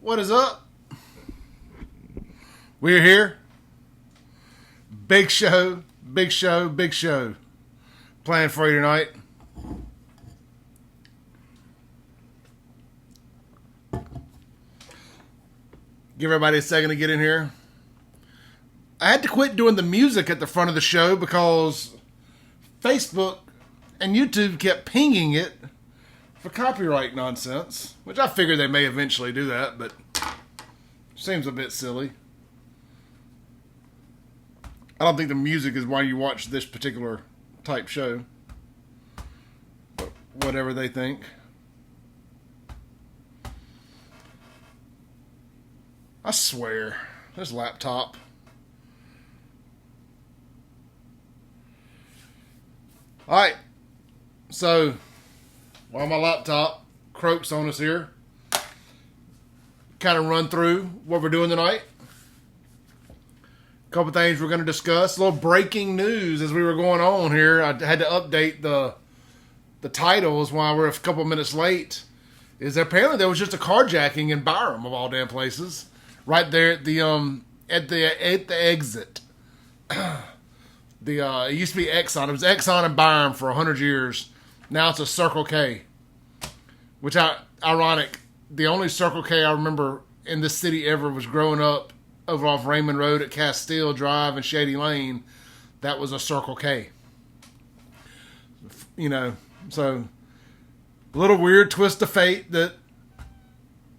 What is up? We're here. Big show, big show, big show. Playing for you tonight. Give everybody a second to get in here. I had to quit doing the music at the front of the show because Facebook and YouTube kept pinging it for copyright nonsense, which I figured they may eventually do that, but seems a bit silly. I don't think the music is why you watch this particular type show, but whatever they think. I swear, this laptop. Alright, so while my laptop croaks on us here, kind of run through what we're doing tonight. A couple things we're going to discuss. A little breaking news as we were going on here. I had to update the titles while we're a couple minutes late. Is that apparently there was just a carjacking in Byram of all damn places, right there at the exit. It used to be Exxon. It was Exxon and Byram for 100 years. Now it's a Circle K. Which, ironic, the only Circle K I remember in this city ever was growing up over off Raymond Road at Castile Drive and Shady Lane. That was a Circle K. You know, so a little weird twist of fate that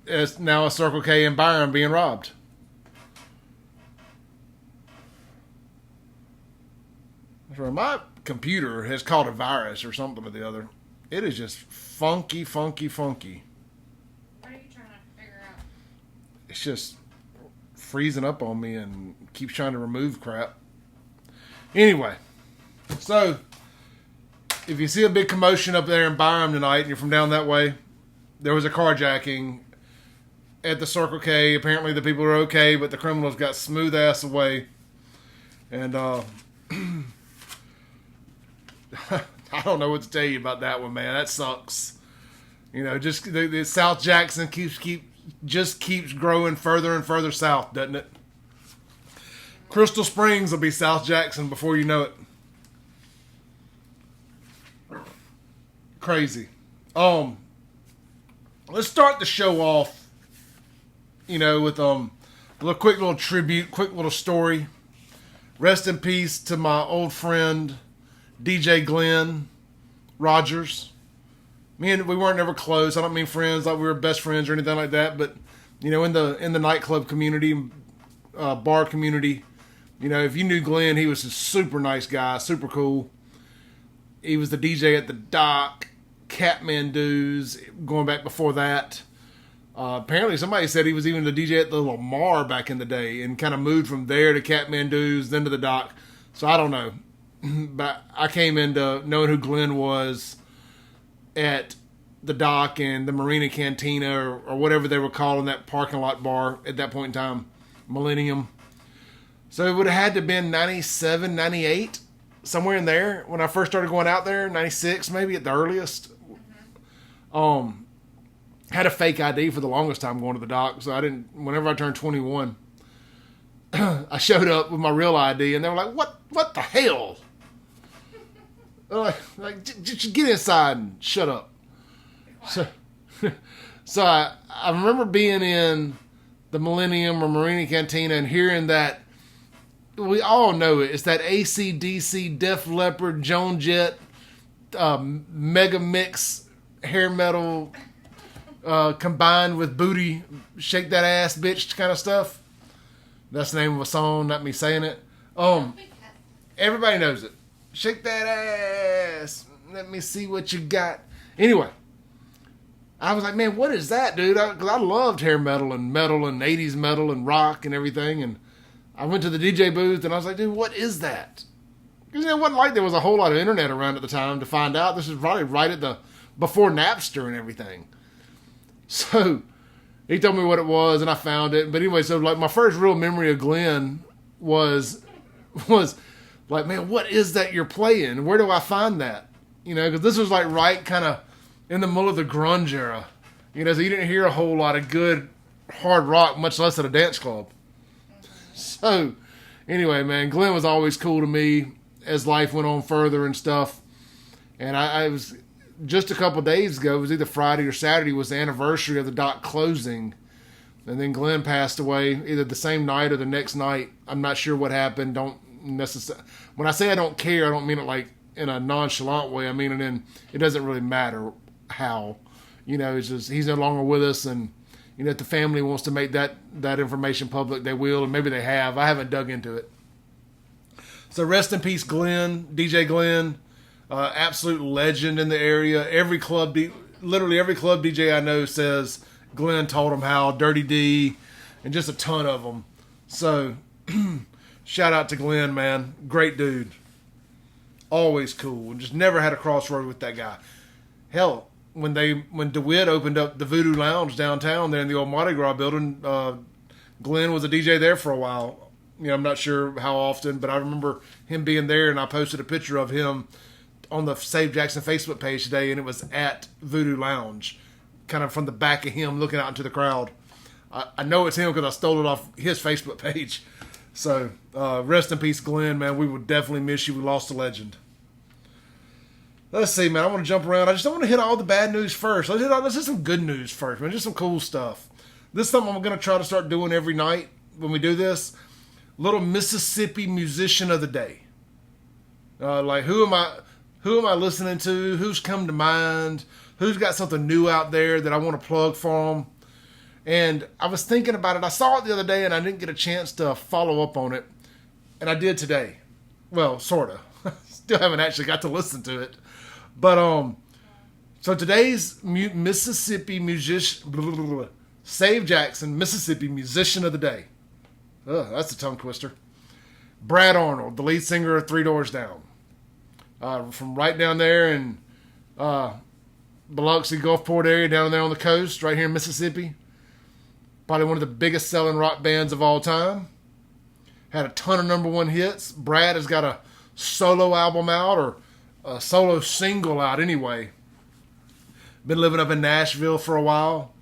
is now a Circle K in Byram being robbed. My computer has caught a virus or something or the other. It is just funky. What are you trying to figure out? It's just freezing up on me and keeps trying to remove crap. Anyway, so if you see a big commotion up there in Byram tonight and you're from down that way, there was a carjacking at the Circle K. Apparently the people were okay, but the criminals got smooth ass away. And I don't know what to tell you about that one, man. That sucks. You know, just the South Jackson keeps growing further and further south, doesn't it? Crystal Springs will be South Jackson before you know it. Crazy. Let's start the show off, you know, with a quick little tribute, quick little story. Rest in peace to my old friend DJ Glenn Rogers. We weren't ever close. I don't mean friends like we were best friends or anything like that, but you know, in the nightclub community, bar community, you know, if you knew Glenn, he was a super nice guy, super cool. He was the DJ at the Dock, Catmandu's, going back before that. Apparently somebody said he was even the DJ at the Lamar back in the day and kind of moved from there to Catmandu's, then to the Dock. So I don't know. But I came into knowing who Glenn was at the Dock and the Marina Cantina or whatever they were calling that parking lot bar at that point in time, Millennium. So it would have had to have been 97, 98, somewhere in there when I first started going out there, 96 maybe at the earliest. Had a fake ID for the longest time going to the Dock, so whenever I turned 21, I showed up with my real ID and they were like, what the hell? Just get inside and shut up. So I remember being in the Millennium or Marina Cantina and hearing that, we all know it. It's that AC/DC, Def Leppard, Joan Jett, Mega Mix, hair metal, combined with booty, shake that ass bitch kind of stuff. That's the name of a song, not me saying it. Everybody knows it. Shake that ass. Let me see what you got. Anyway, I was like, man, what is that, dude? Because I loved hair metal and 80s metal and rock and everything. And I went to the DJ booth and I was like, dude, what is that? Because it wasn't like there was a whole lot of internet around at the time to find out. This is probably right at before Napster and everything. So he told me what it was and I found it. But anyway, so like my first real memory of Glenn was like, man, what is that you're playing? Where do I find that? You know, because this was like right kind of in the middle of the grunge era. You know, so you didn't hear a whole lot of good hard rock, much less at a dance club. So, anyway, man, Glenn was always cool to me as life went on further and stuff. And I was just a couple days ago, it was either Friday or Saturday, was the anniversary of the dock closing. And then Glenn passed away either the same night or the next night. I'm not sure what happened. Don't necessarily. When I say I don't care, I don't mean it like in a nonchalant way. I mean it in, it doesn't really matter how. You know, it's just he's no longer with us, and you know, if the family wants to make that information public, they will, and maybe they have. I haven't dug into it. So rest in peace, Glenn, DJ Glenn, absolute legend in the area. Every club, literally every club DJ I know says Glenn taught him how, Dirty D, and just a ton of them. So shout out to Glenn, man. Great dude. Always cool. Just never had a crossroad with that guy. Hell, when DeWitt opened up the Voodoo Lounge downtown there in the old Mardi Gras building, Glenn was a DJ there for a while. You know, I'm not sure how often, but I remember him being there, and I posted a picture of him on the Save Jxn Facebook page today, and it was at Voodoo Lounge, kind of from the back of him looking out into the crowd. I know it's him because I stole it off his Facebook page. So, rest in peace, Glenn, man. We will definitely miss you. We lost a legend. Let's see, man. I want to jump around. I just don't want to hit all the bad news first. Let's hit some good news first, man. Just some cool stuff. This is something I'm going to try to start doing every night when we do this. Little Mississippi musician of the day. Like, who am I listening to? Who's come to mind? Who's got something new out there that I want to plug for them? And I was thinking about it. I saw it the other day, and I didn't get a chance to follow up on it. And I did today. Well, sort of. Still haven't actually got to listen to it. But, so today's Mississippi musician, Save Jxn Mississippi musician of the day. Ugh, that's a tongue twister. Brad Arnold, the lead singer of Three Doors Down. From right down there in Biloxi, Gulfport area, down there on the coast, right here in Mississippi. Probably one of the biggest selling rock bands of all time. Had a ton of number one hits. Brad has got a solo album out, or a solo single out anyway. Been living up in Nashville for a while.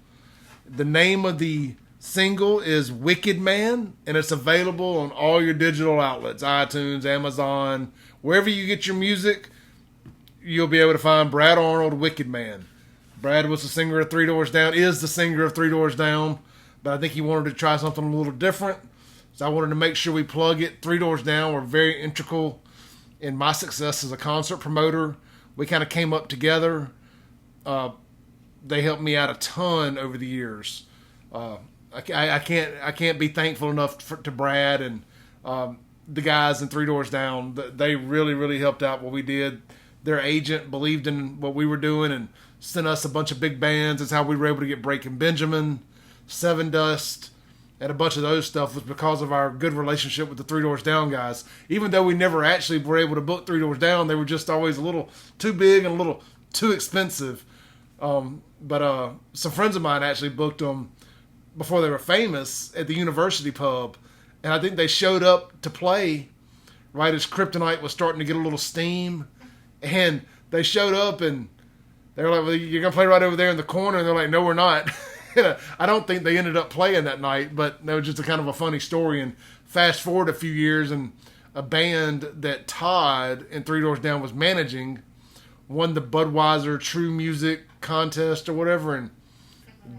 The name of the single is Wicked Man, and it's available on all your digital outlets, iTunes, Amazon, wherever you get your music. You'll be able to find Brad Arnold, Wicked Man. Brad was the singer of Three Doors Down, is the singer of Three Doors Down, but I think he wanted to try something a little different, so I wanted to make sure we plug it. Three Doors Down were very integral in my success as a concert promoter. We kind of came up together. They helped me out a ton over the years. I can't be thankful enough to Brad and the guys in Three Doors Down. They really, really helped out what we did. Their agent believed in what we were doing and sent us a bunch of big bands. That's how we were able to get Breaking Benjamin, Seven Dust, and a bunch of those stuff was because of our good relationship with the Three Doors Down guys. Even though we never actually were able to book Three Doors Down, they were just always a little too big and a little too expensive. But some friends of mine actually booked them before they were famous at the University Pub. And I think they showed up to play right as Kryptonite was starting to get a little steam. And they showed up and they were like, well, you're going to play right over there in the corner. And they're like, no, we're not. I don't think they ended up playing that night, but that was just a kind of a funny story. And fast forward a few years, and a band that Todd in Three Doors Down was managing won the Budweiser True Music contest or whatever, and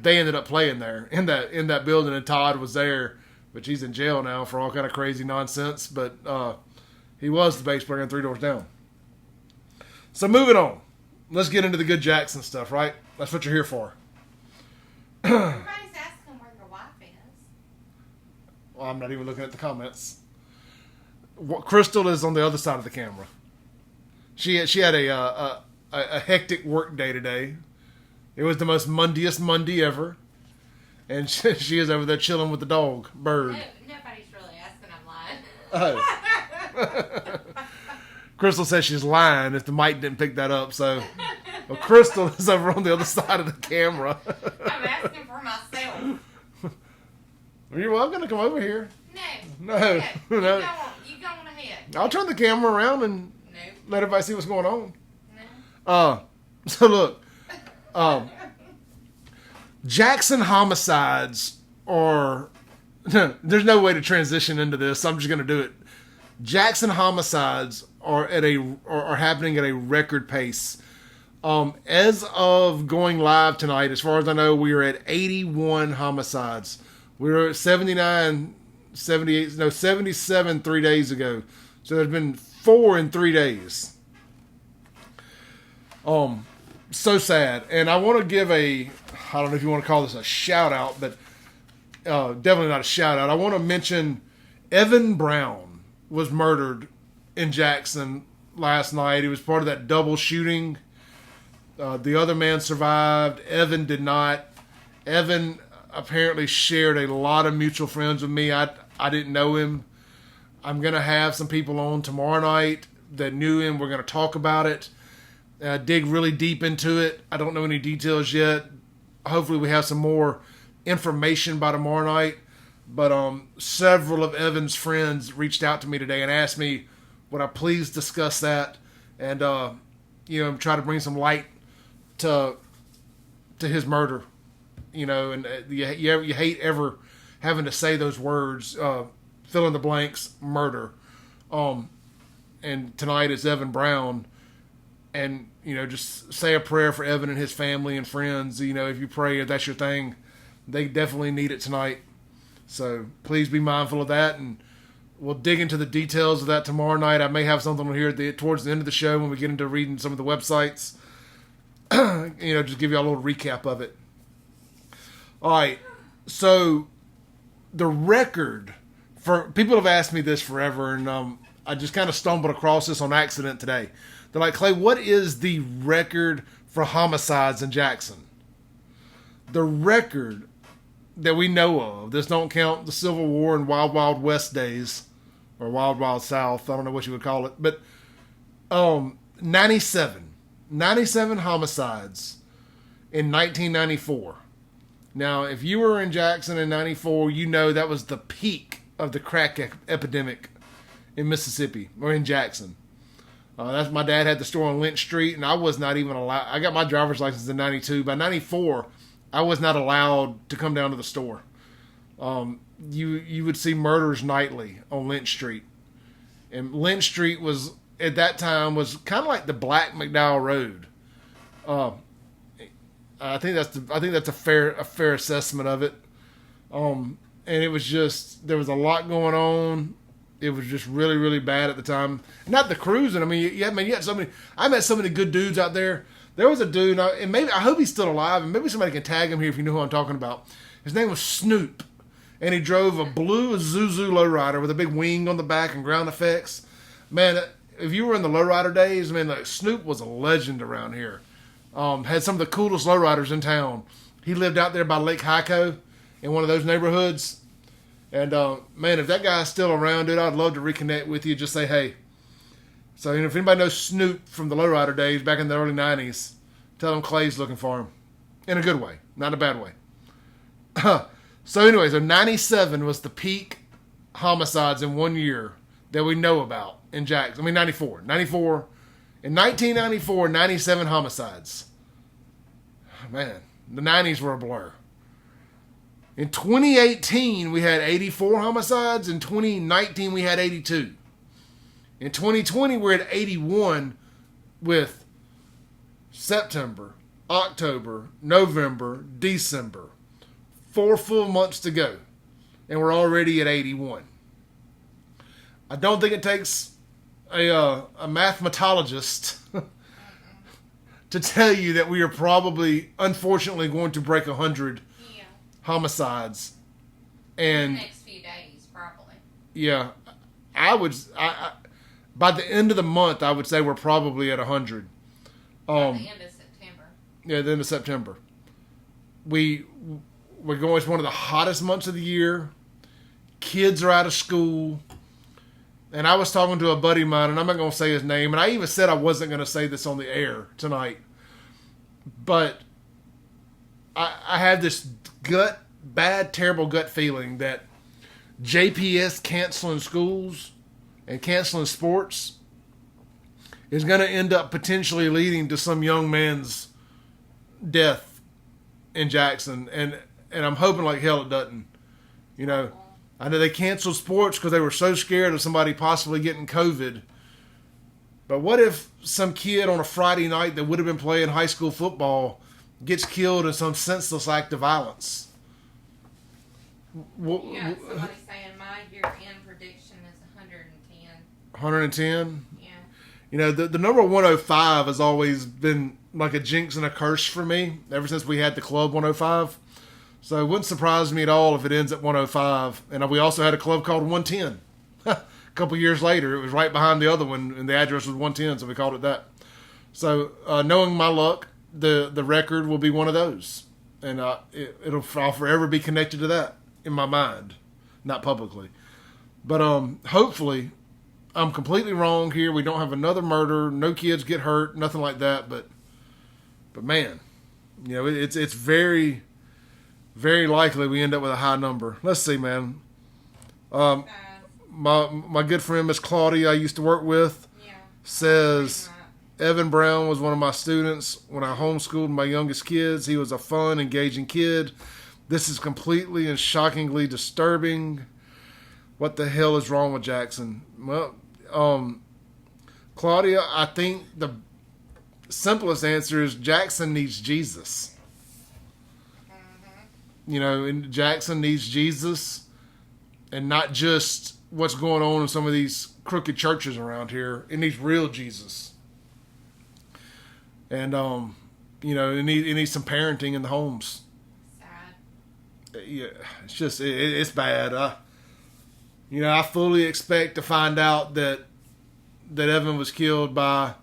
they ended up playing there in that building, and Todd was there, but he's in jail now for all kind of crazy nonsense. But he was the bass player in Three Doors Down. So moving on, let's get into the good Jxn stuff, right? That's what you're here for. Everybody's asking where your wife is. Well, I'm not even looking at the comments. Crystal is on the other side of the camera. She had a hectic work day today. It was the most Monday-est Monday ever. And she is over there chilling with the dog, Bird. No, nobody's really asking. I'm lying. Oh. Crystal says she's lying if the mic didn't pick that up. So, well, Crystal is over on the other side of the camera. I'm asking for myself. You're welcome to come over here. No. No. You No. go on ahead. I'll turn the camera around and No. let everybody see what's going on. No. So look, Jxn Homicides are there's no way to transition into this, so I'm just going to do it. Jxn homicides are happening at a record pace. As of going live tonight, as far as I know, we are at 81 homicides. We were at 77 3 days ago. So there's been 4 in 3 days. So sad. And I want to give I don't know if you want to call this a shout out, but definitely not a shout out. I want to mention Evan Brown was murdered in Jackson last night. He was part of that double shooting. The other man survived. Evan did not. Evan apparently shared a lot of mutual friends with me. I didn't know him. I'm going to have some people on tomorrow night that knew him. We're going to talk about it. Dig really deep into it. I don't know any details yet. Hopefully we have some more information by tomorrow night. But several of Evan's friends reached out to me today and asked me, would I please discuss that and try to bring some light to his murder. And you hate ever having to say those words, fill in the blanks, murder. And tonight is Evan Brown. And, just say a prayer for Evan and his family and friends. If you pray, if that's your thing, they definitely need it tonight. So please be mindful of that. And we'll dig into the details of that tomorrow night. I may have something here towards the end of the show when we get into reading some of the websites. Just give you a little recap of it. All right. So the record for people have asked me this forever, and I just kind of stumbled across this on accident today. They're like, Clay, what is the record for homicides in Jackson? The record that we know of, this don't count the Civil War and Wild Wild West days, or Wild Wild South, I don't know what you would call it, but 97 homicides in 1994. Now, if you were in Jackson in 94, you know that was the peak of the crack epidemic in Mississippi, or in Jackson. That's my dad had the store on Lynch Street, and I was not even allowed. I got my driver's license in 92. By 94, I was not allowed to come down to the store. You would see murders nightly on Lynch Street. And Lynch Street was, at that time, was kind of like the Black McDowell Road. I think that's a fair assessment of it. And it was just, there was a lot going on. It was just really, really bad at the time. Not the cruising. I mean, you had so many. I met so many good dudes out there. There was a dude, and maybe I hope he's still alive, and maybe somebody can tag him here if you know who I'm talking about. His name was Snoop, and he drove a blue Isuzu lowrider with a big wing on the back and ground effects. Man, if you were in the lowrider days, man, like Snoop was a legend around here. Had some of the coolest lowriders in town. He lived out there by Lake Hyco in one of those neighborhoods. And, man, if that guy's still around, dude, I'd love to reconnect with you. Just say, hey. So, if anybody knows Snoop from the lowrider days back in the early 90s, tell him Clay's looking for him. In a good way, not a bad way. So, anyway, 97 was the peak homicides in 1 year that we know about in Jackson. 94. In 1994, 97 homicides. Man, the 90s were a blur. In 2018, we had 84 homicides. In 2019, we had 82. In 2020, we're at 81 with September, October, November, December. 4 full months to go. And we're already at 81. I don't think it takes a mathematologist to tell you that we are probably, unfortunately, going to break 100 homicides. And in the next few days, probably. Yeah. I by the end of the month, I would say we're probably at 100. By the end of September. Yeah, the end of September. We're going, it's one of the hottest months of the year. Kids are out of school. And I was talking to a buddy of mine, and I'm not going to say his name, and I even said I wasn't going to say this on the air tonight. But I had this terrible gut feeling that JPS canceling schools and canceling sports is going to end up potentially leading to some young man's death in Jackson. And I'm hoping like hell it doesn't. You know, I know they canceled sports because they were so scared of somebody possibly getting COVID. But what if some kid on a Friday night that would have been playing high school football gets killed in some senseless act of violence? Yeah, somebody saying my year-end prediction is 110. 110? Yeah. You know, the number 105 has always been like a jinx and a curse for me ever since we had the Club 105. So it wouldn't surprise me at all if it ends at 105. And we also had a club called 110. A couple years later, it was right behind the other one, and the address was 110, so we called it that. So knowing my luck, the record will be one of those. And I'll forever be connected to that in my mind, not publicly. But hopefully, I'm completely wrong here. We don't have another murder. No kids get hurt. Nothing like that. But man, you know, it's very, very likely we end up with a high number. Let's see, man. My good friend Miss Claudia, I used to work with, says Evan Brown was one of my students when I homeschooled my youngest kids. He was a fun, engaging kid. This is completely and shockingly disturbing. What the hell is wrong with Jxn? Well, Claudia, I think the simplest answer is Jxn needs Jesus. You know, and Jxn needs Jesus, and not just what's going on in some of these crooked churches around here. It needs real Jesus. And, you know, it needs some parenting in the homes. Sad. Yeah, it's just, it's bad. You know, I fully expect to find out that Evan was killed by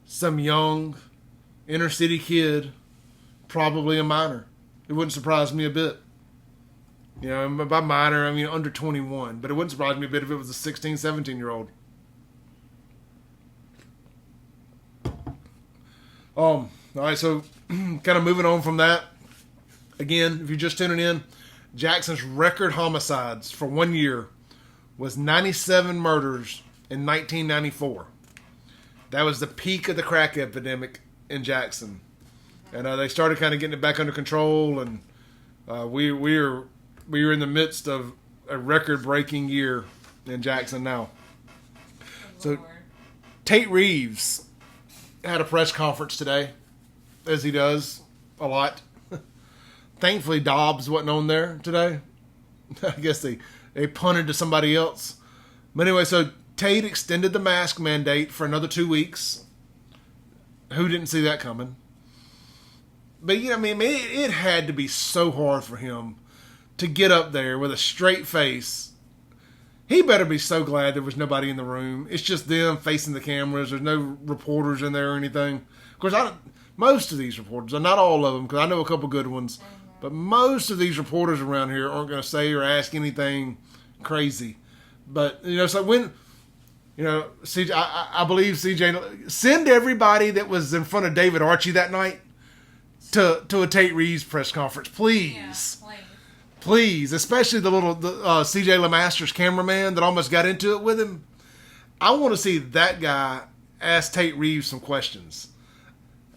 some young inner city kid, probably a minor. It wouldn't surprise me a bit. You know, by minor, I mean under 21. But it wouldn't surprise me a bit if it was a 16, 17-year-old. All right, so kind of moving on from that. Again, if you're just tuning in, Jxn's record homicides for 1 year was 97 murders in 1994. That was the peak of the crack epidemic in Jxn. And they started kind of getting it back under control, and we are in the midst of a record-breaking year in Jxn now. So Tate Reeves had a press conference today, as he does a lot. Thankfully, Dobbs wasn't on there today. I guess they punted to somebody else. But anyway, so Tate extended the mask mandate for another 2 weeks. Who didn't see that coming? But, you know, I mean, it had to be so hard for him to get up there with a straight face. He better be so glad there was nobody in the room. It's just them facing the cameras. There's no reporters in there or anything. Of course, most of these reporters, not all of them, because I know a couple good ones, but most of these reporters around here aren't going to say or ask anything crazy. But, you know, so when, you know, CJ, I believe CJ, send everybody that was in front of David Archie that night to a Tate Reeves press conference, please. Yeah, please, especially the CJ LeMaster's cameraman that almost got into it with him. I want to see that guy ask Tate Reeves some questions.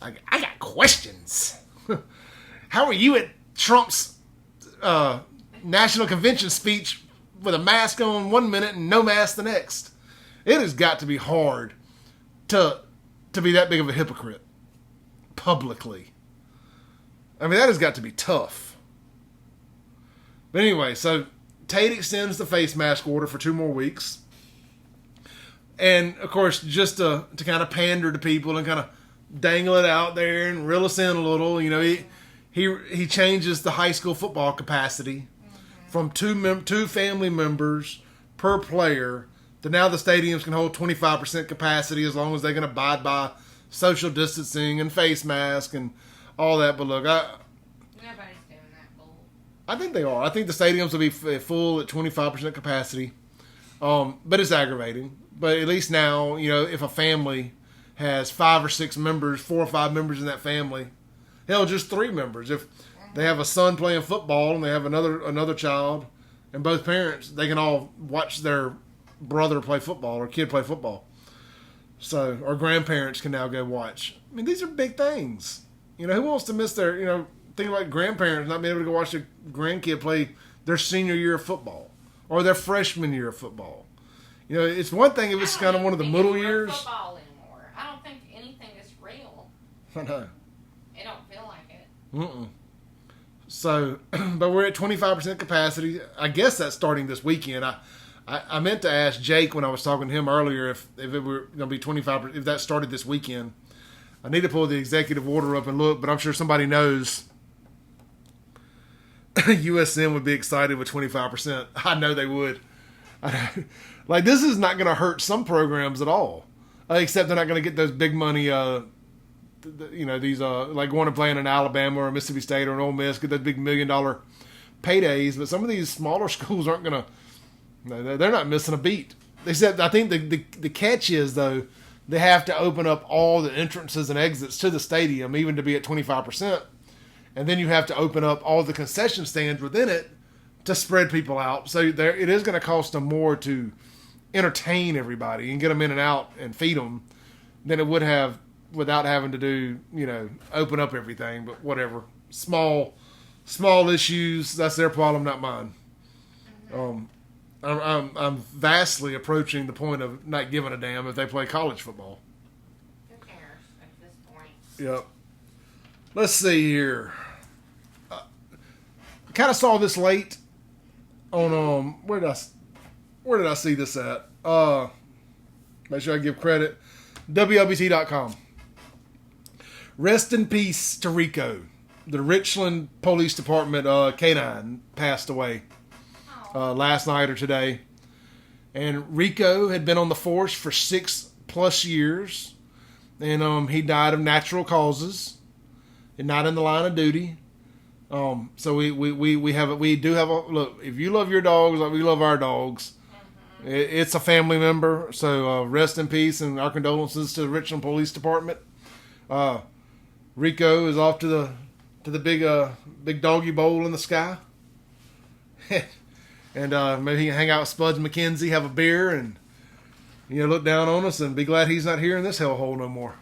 I got questions. How are you at Trump's national convention speech with a mask on 1 minute and no mask the next? It has got to be hard to be that big of a hypocrite publicly. I mean, that has got to be tough. But anyway, so Tate extends the face mask order for 2 more weeks. And, of course, just to kind of pander to people and kind of dangle it out there and reel us in a little, you know, he changes the high school football capacity from two family members per player to now the stadiums can hold 25% capacity as long as they can abide by social distancing and face mask and all that. But look, nobody's doing that bull. I think they are. I think the stadiums will be full at 25% capacity. But it's aggravating. But at least now, you know, if a family has 5 or 6 members, 4 or 5 members in that family, hell, just 3 members. If they have a son playing football and they have another child and both parents, they can all watch their brother play football or kid play football. So, or grandparents can now go watch. I mean, these are big things. You know, who wants to miss their, you know, think about grandparents not being able to go watch their grandkid play their senior year of football or their freshman year of football. You know, it's one thing if it's kind of one of the middle years. Football anymore. I don't think anything is real. I know. It don't feel like it. Mm-mm. So, but we're at 25% capacity. I guess that's starting this weekend. I meant to ask Jake when I was talking to him earlier if it were going to be 25%, if that started this weekend. I need to pull the executive order up and look, but I'm sure somebody knows. USN would be excited with 25%. I know they would. Like, this is not going to hurt some programs at all, except they're not going to get those big money. These like going to play in an Alabama or a Mississippi State or an Ole Miss, get those big $1 million paydays. But some of these smaller schools aren't going to. They're not missing a beat. Except I think the catch is though they have to open up all the entrances and exits to the stadium even to be at 25%, and then you have to open up all the concession stands within it to spread people out. So it is going to cost them more to entertain everybody and get them in and out and feed them than it would have without having to do, open up everything. But whatever. Small issues, that's their problem, not mine. I'm vastly approaching the point of not giving a damn if they play college football. Who cares at this point? Yep. Let's see here. I kind of saw this late on where did I see this at? Make sure I give credit. WLBT.com. Rest in peace to Rico. The Richland Police Department K9 passed away last night or today. And Rico had been on the force for 6+ years. And he died of natural causes and not in the line of duty. So we do have a look. If you love your dogs like we love our dogs, it's a family member. So rest in peace and our condolences to the Richland Police Department. Rico is off to the big doggy bowl in the sky, and maybe he can hang out with Spuds McKenzie, have a beer, and look down on us and be glad he's not here in this hellhole no more.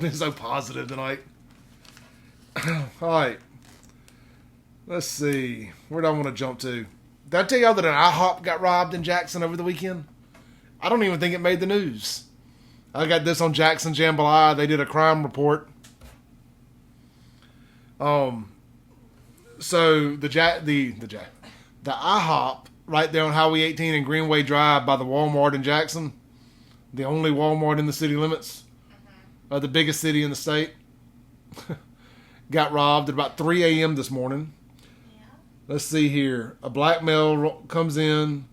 Been so positive tonight. All right. Let's see. Where do I want to jump to? Did I tell y'all that an IHOP got robbed in Jackson over the weekend? I don't even think it made the news. I got this on Jackson Jambalaya. They did a crime report. So the IHOP right there on Highway 18 and Greenway Drive by the Walmart in Jackson, the only Walmart in the city limits, the biggest city in the state, got robbed at about 3 a.m. this morning. Yeah. Let's see here. A black male comes in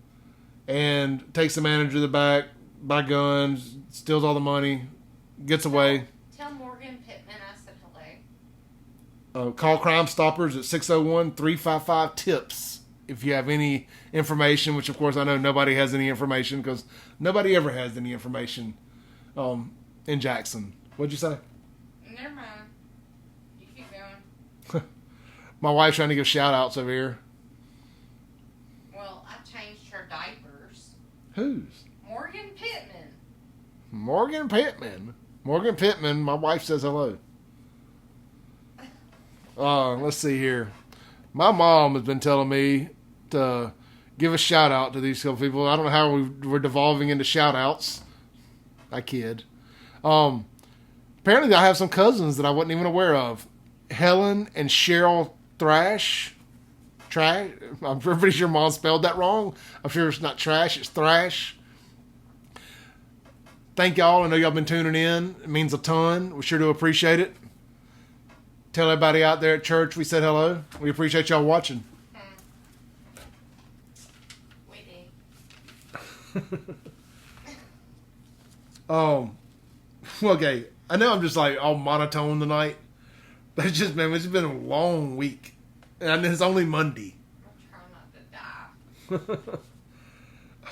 and takes the manager to the back, by guns, steals all the money, gets away. Tell Morgan Pittman I said hello. Call Crime Stoppers at 601-355-TIPS if you have any information, which of course I know nobody has any information because nobody ever has any information in Jackson. What'd you say? Never mind. You keep going. My wife's trying to give shout-outs over here. Well, I changed her diapers. Whose? Morgan Pittman. Morgan Pittman. Morgan Pittman, my wife says hello. Let's see here. My mom has been telling me to give a shout out to these couple people. I don't know how we're devolving into shout outs. I kid. Apparently I have some cousins that I wasn't even aware of. Helen and Cheryl Thrash. I'm pretty sure Mom spelled that wrong. I'm sure it's not trash, it's thrash. Thank y'all. I know y'all been tuning in. It means a ton. We sure do appreciate it. Tell everybody out there at church we said hello. We appreciate y'all watching. We did. Okay. I know I'm just like all monotone tonight, but it's been a long week. And it's only Monday. I'm trying not to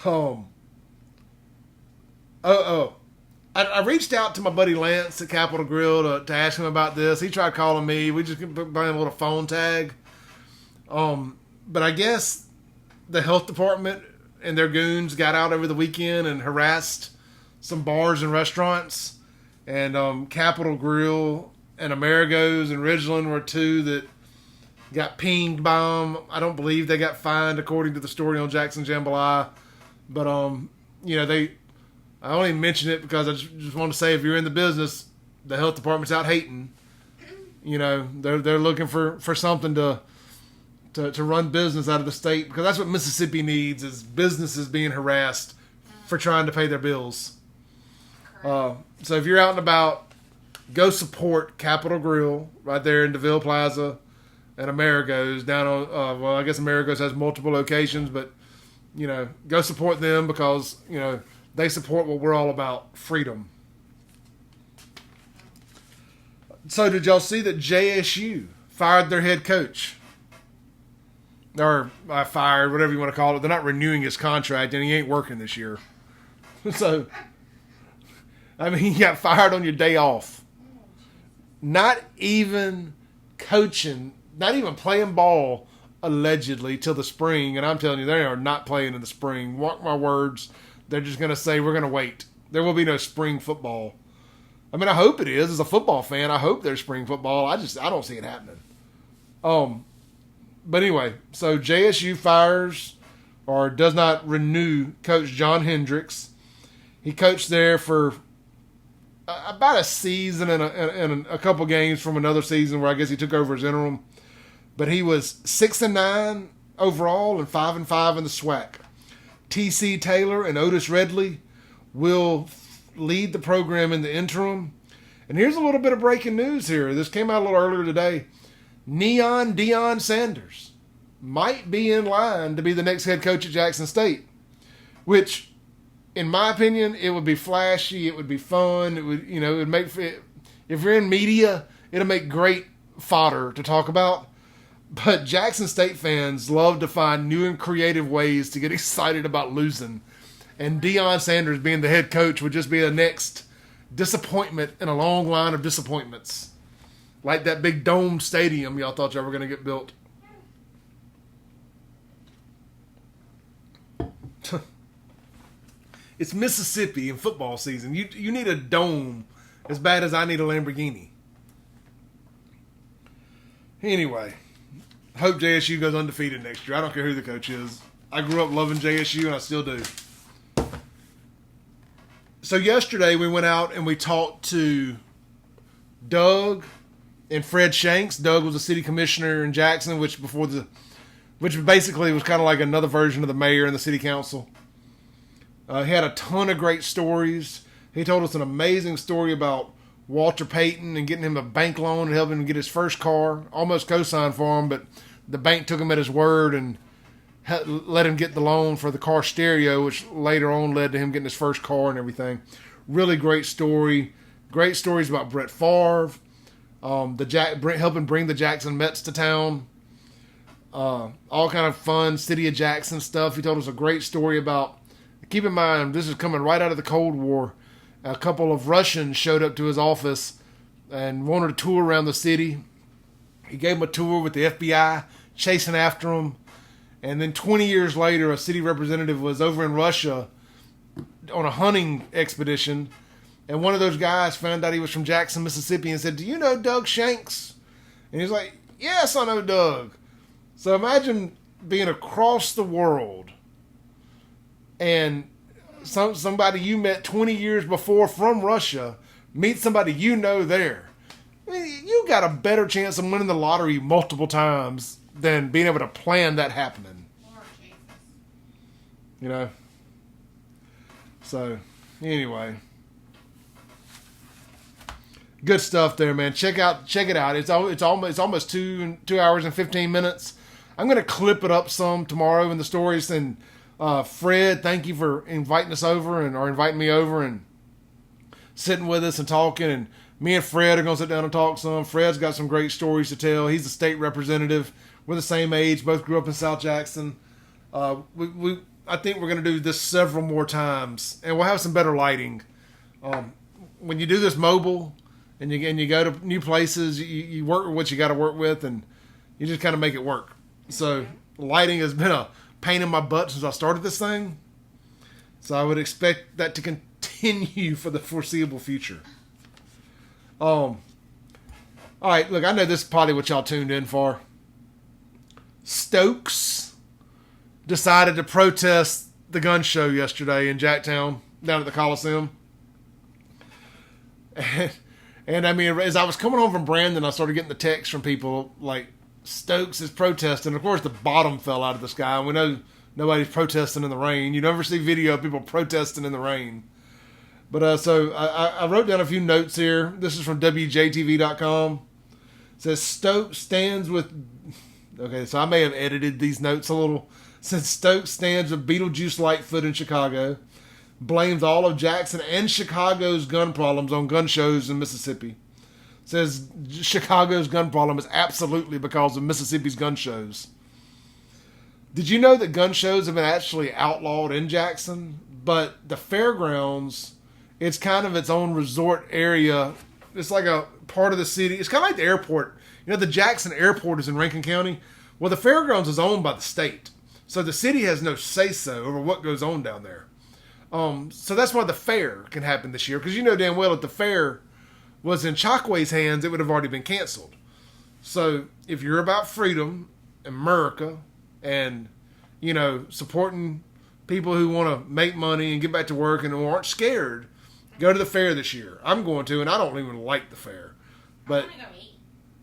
die. I reached out to my buddy Lance at Capitol Grill to ask him about this. He tried calling me. We just put a little phone tag. But I guess the health department and their goons got out over the weekend and harassed some bars and restaurants. And Capitol Grill and Amerigo's and Ridgeland were two that got pinged by them. I don't believe they got fined according to the story on Jackson Jambalaya. But, I only mention it because I just want to say if you're in the business, the health department's out hating. They're looking for something to run business out of the state, because that's what Mississippi needs, is businesses being harassed for trying to pay their bills. So if you're out and about, go support Capitol Grill right there in DeVille Plaza and Amerigo's down on, I guess Amerigo's has multiple locations, but, go support them because, they support what we're all about, freedom. So did y'all see that JSU fired their head coach? Or fired, whatever you want to call it. They're not renewing his contract, and he ain't working this year. So, he got fired on your day off. Not even coaching, not even playing ball, allegedly, till the spring. And I'm telling you, they are not playing in the spring. Mark my words. They're just going to say, we're going to wait. There will be no spring football. I hope it is. As a football fan, I hope there's spring football. I don't see it happening. But anyway, so JSU fires or does not renew Coach John Hendricks. He coached there for about a season and a couple games from another season where I guess he took over as interim. But he was 6-9 overall and 5-5 in the SWAC. T.C. Taylor and Otis Redley will lead the program in the interim. And here's a little bit of breaking news here. This came out a little earlier today. Deion Sanders might be in line to be the next head coach at Jackson State, which, in my opinion, it would be flashy. It would be fun. It would, it would make, if you're in media, it'll make great fodder to talk about. But Jackson State fans love to find new and creative ways to get excited about losing. And Deion Sanders being the head coach would just be the next disappointment in a long line of disappointments. Like that big dome stadium y'all thought y'all were going to get built. It's Mississippi in football season. You need a dome as bad as I need a Lamborghini. Anyway, hope JSU goes undefeated next year. I don't care who the coach is. I grew up loving JSU, and I still do. So yesterday we went out and we talked to Doug and Fred Shanks. Doug was a city commissioner in Jackson, which basically was kind of like another version of the mayor and the city council. He had a ton of great stories. He told us an amazing story about Walter Payton and getting him a bank loan and helping him get his first car. Almost co-signed for him, but the bank took him at his word and let him get the loan for the car stereo, which later on led to him getting his first car and everything. Really great story. Great stories about Brett Favre, helping bring the Jackson Mets to town. All kind of fun City of Jackson stuff. He told us a great story about, keep in mind, this is coming right out of the Cold War. A couple of Russians showed up to his office and wanted a tour around the city. He gave them a tour with the FBI chasing after them. And then 20 years later, a city representative was over in Russia on a hunting expedition. And one of those guys found out he was from Jackson, Mississippi and said, "Do you know Doug Shanks?" And he's like, "Yes, I know Doug." So imagine being across the world and somebody you met 20 years before from Russia meet somebody you know there. I mean, you got a better chance of winning the lottery multiple times than being able to plan that happening. So, anyway. Good stuff there, man. Check it out. It's almost 2 hours and 15 minutes. I'm going to clip it up some tomorrow in the stories. And Fred, thank you for inviting us over or inviting me over and sitting with us and talking. And me and Fred are going to sit down and talk some. Fred's got some great stories to tell. He's a state representative. We're the same age. Both grew up in South Jackson. I think we're going to do this several more times, and we'll have some better lighting. When you do this mobile and you go to new places, you work with what you got to work with, and you just kind of make it work. So lighting has been a pain in my butt since I started this thing. So I would expect that to continue for the foreseeable future. All right, look, I know this is probably what y'all tuned in for. Stokes decided to protest the gun show yesterday in Jacktown, down at the Coliseum. And I mean, as I was coming home from Brandon, I started getting the texts from people like, Stokes is protesting. Of course, the bottom fell out of the sky, and we know nobody's protesting in the rain. You never see video of people protesting in the rain. But so I wrote down a few notes here. This is from WJTV.com. It says, Stokes stands with... Okay, so I may have edited these notes a little. It says, Stokes stands with Beetlejuice Lightfoot in Chicago. Blames all of Jackson and Chicago's gun problems on gun shows in Mississippi. Says Chicago's gun problem is absolutely because of Mississippi's gun shows. Did you know that gun shows have been actually outlawed in Jackson? But the fairgrounds, it's kind of its own resort area. It's like a part of the city. It's kind of like the airport. You know, the Jackson airport is in Rankin County. Well, the fairgrounds is owned by the state. So the city has no say-so over what goes on down there. So that's why the fair can happen this year. Because you know damn well if the fair was in Chokwe's hands, it would have already been canceled. So if you're about freedom, America, and, you know, supporting people who want to make money and get back to work and who aren't scared, go to the fair this year. I'm going to, and I don't even like the fair. But I want to go eat.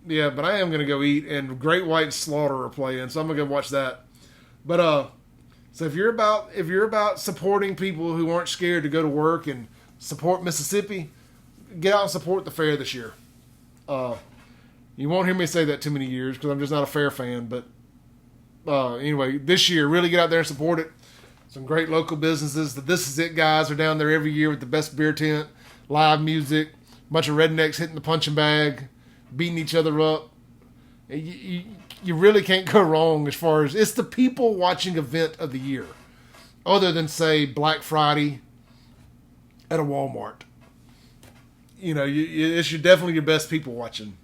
yeah, but I am going to go eat, and Great White Slaughter are playing, so I'm going to go watch that. But so if you're about supporting people who aren't scared to go to work and support Mississippi, get out and support the fair this year. You won't hear me say that too many years because I'm just not a fair fan. But anyway, this year, really get out there and support it. Some great local businesses. The This Is It guys are down there every year with the best beer tent, live music, bunch of rednecks hitting the punching bag, beating each other up. You really can't go wrong as far as it's the people watching event of the year, other than say Black Friday at a Walmart. You know, it's definitely your best people watching.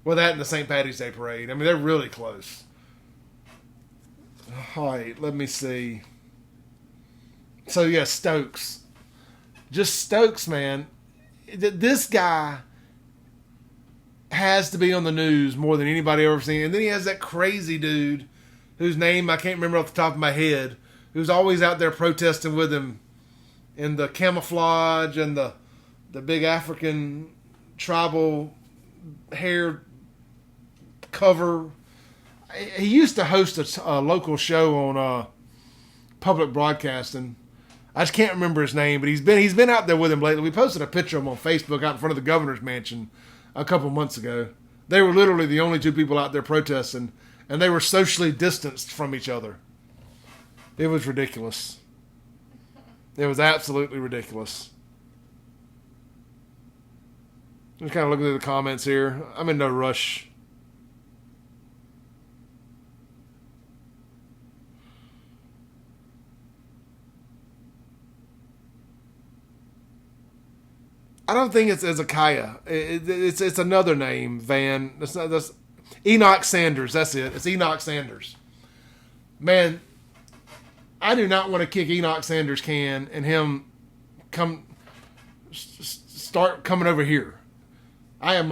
Well, that and the St. Paddy's Day parade. I mean, they're really close. All right, let me see. So, yeah, Stokes. Just Stokes, man. This guy has to be on the news more than anybody I've ever seen. And then he has that crazy dude whose name I can't remember off the top of my head, who's always out there protesting with him in the camouflage and the big African tribal hair cover. He used to host a local show on public broadcasting. I just can't remember his name, but he's been out there with him lately. We posted a picture of him on Facebook out in front of the governor's mansion a couple months ago. They were literally the only two people out there protesting, and they were socially distanced from each other. It was ridiculous. It was absolutely ridiculous. Just kind of looking at the comments here. I'm in no rush. I don't think it's Ezekiah. It's another name, Van. That's Enoch Sanders. That's it. It's Enoch Sanders. Man, I do not want to kick Enoch Sanders' can and him start coming over here. I am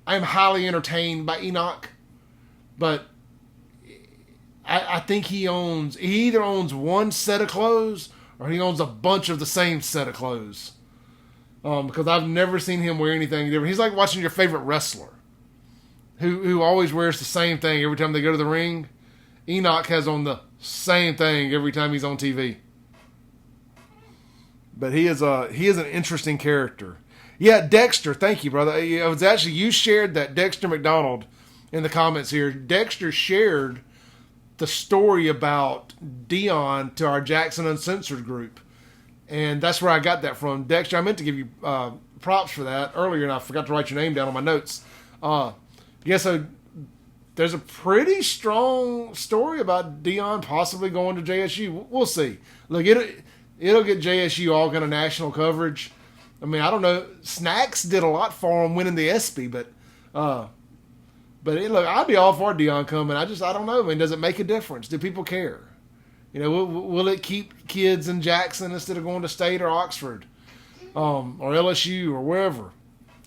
highly entertained by Enoch, but I think he either owns one set of clothes or he owns a bunch of the same set of clothes. Because I've never seen him wear anything different. He's like watching your favorite wrestler who always wears the same thing every time they go to the ring. Enoch has on the same thing every time he's on TV. But he is an interesting character. Yeah, Dexter, thank you, brother. It was actually, you shared that, Dexter McDonald, in the comments here. Dexter shared the story about Deion to our Jxn Uncensored group. And that's where I got that from. Dexter, I meant to give you props for that earlier, and I forgot to write your name down on my notes. Yeah, so there's a pretty strong story about Deion possibly going to JSU. We'll see. Look, it'll get JSU all kind of national coverage. I mean, I don't know. Snacks did a lot for him winning the ESPY, but look, I'd be all for Deion coming. I don't know. I mean, does it make a difference? Do people care? You know, will it keep kids in Jackson instead of going to State or Oxford, or LSU or wherever?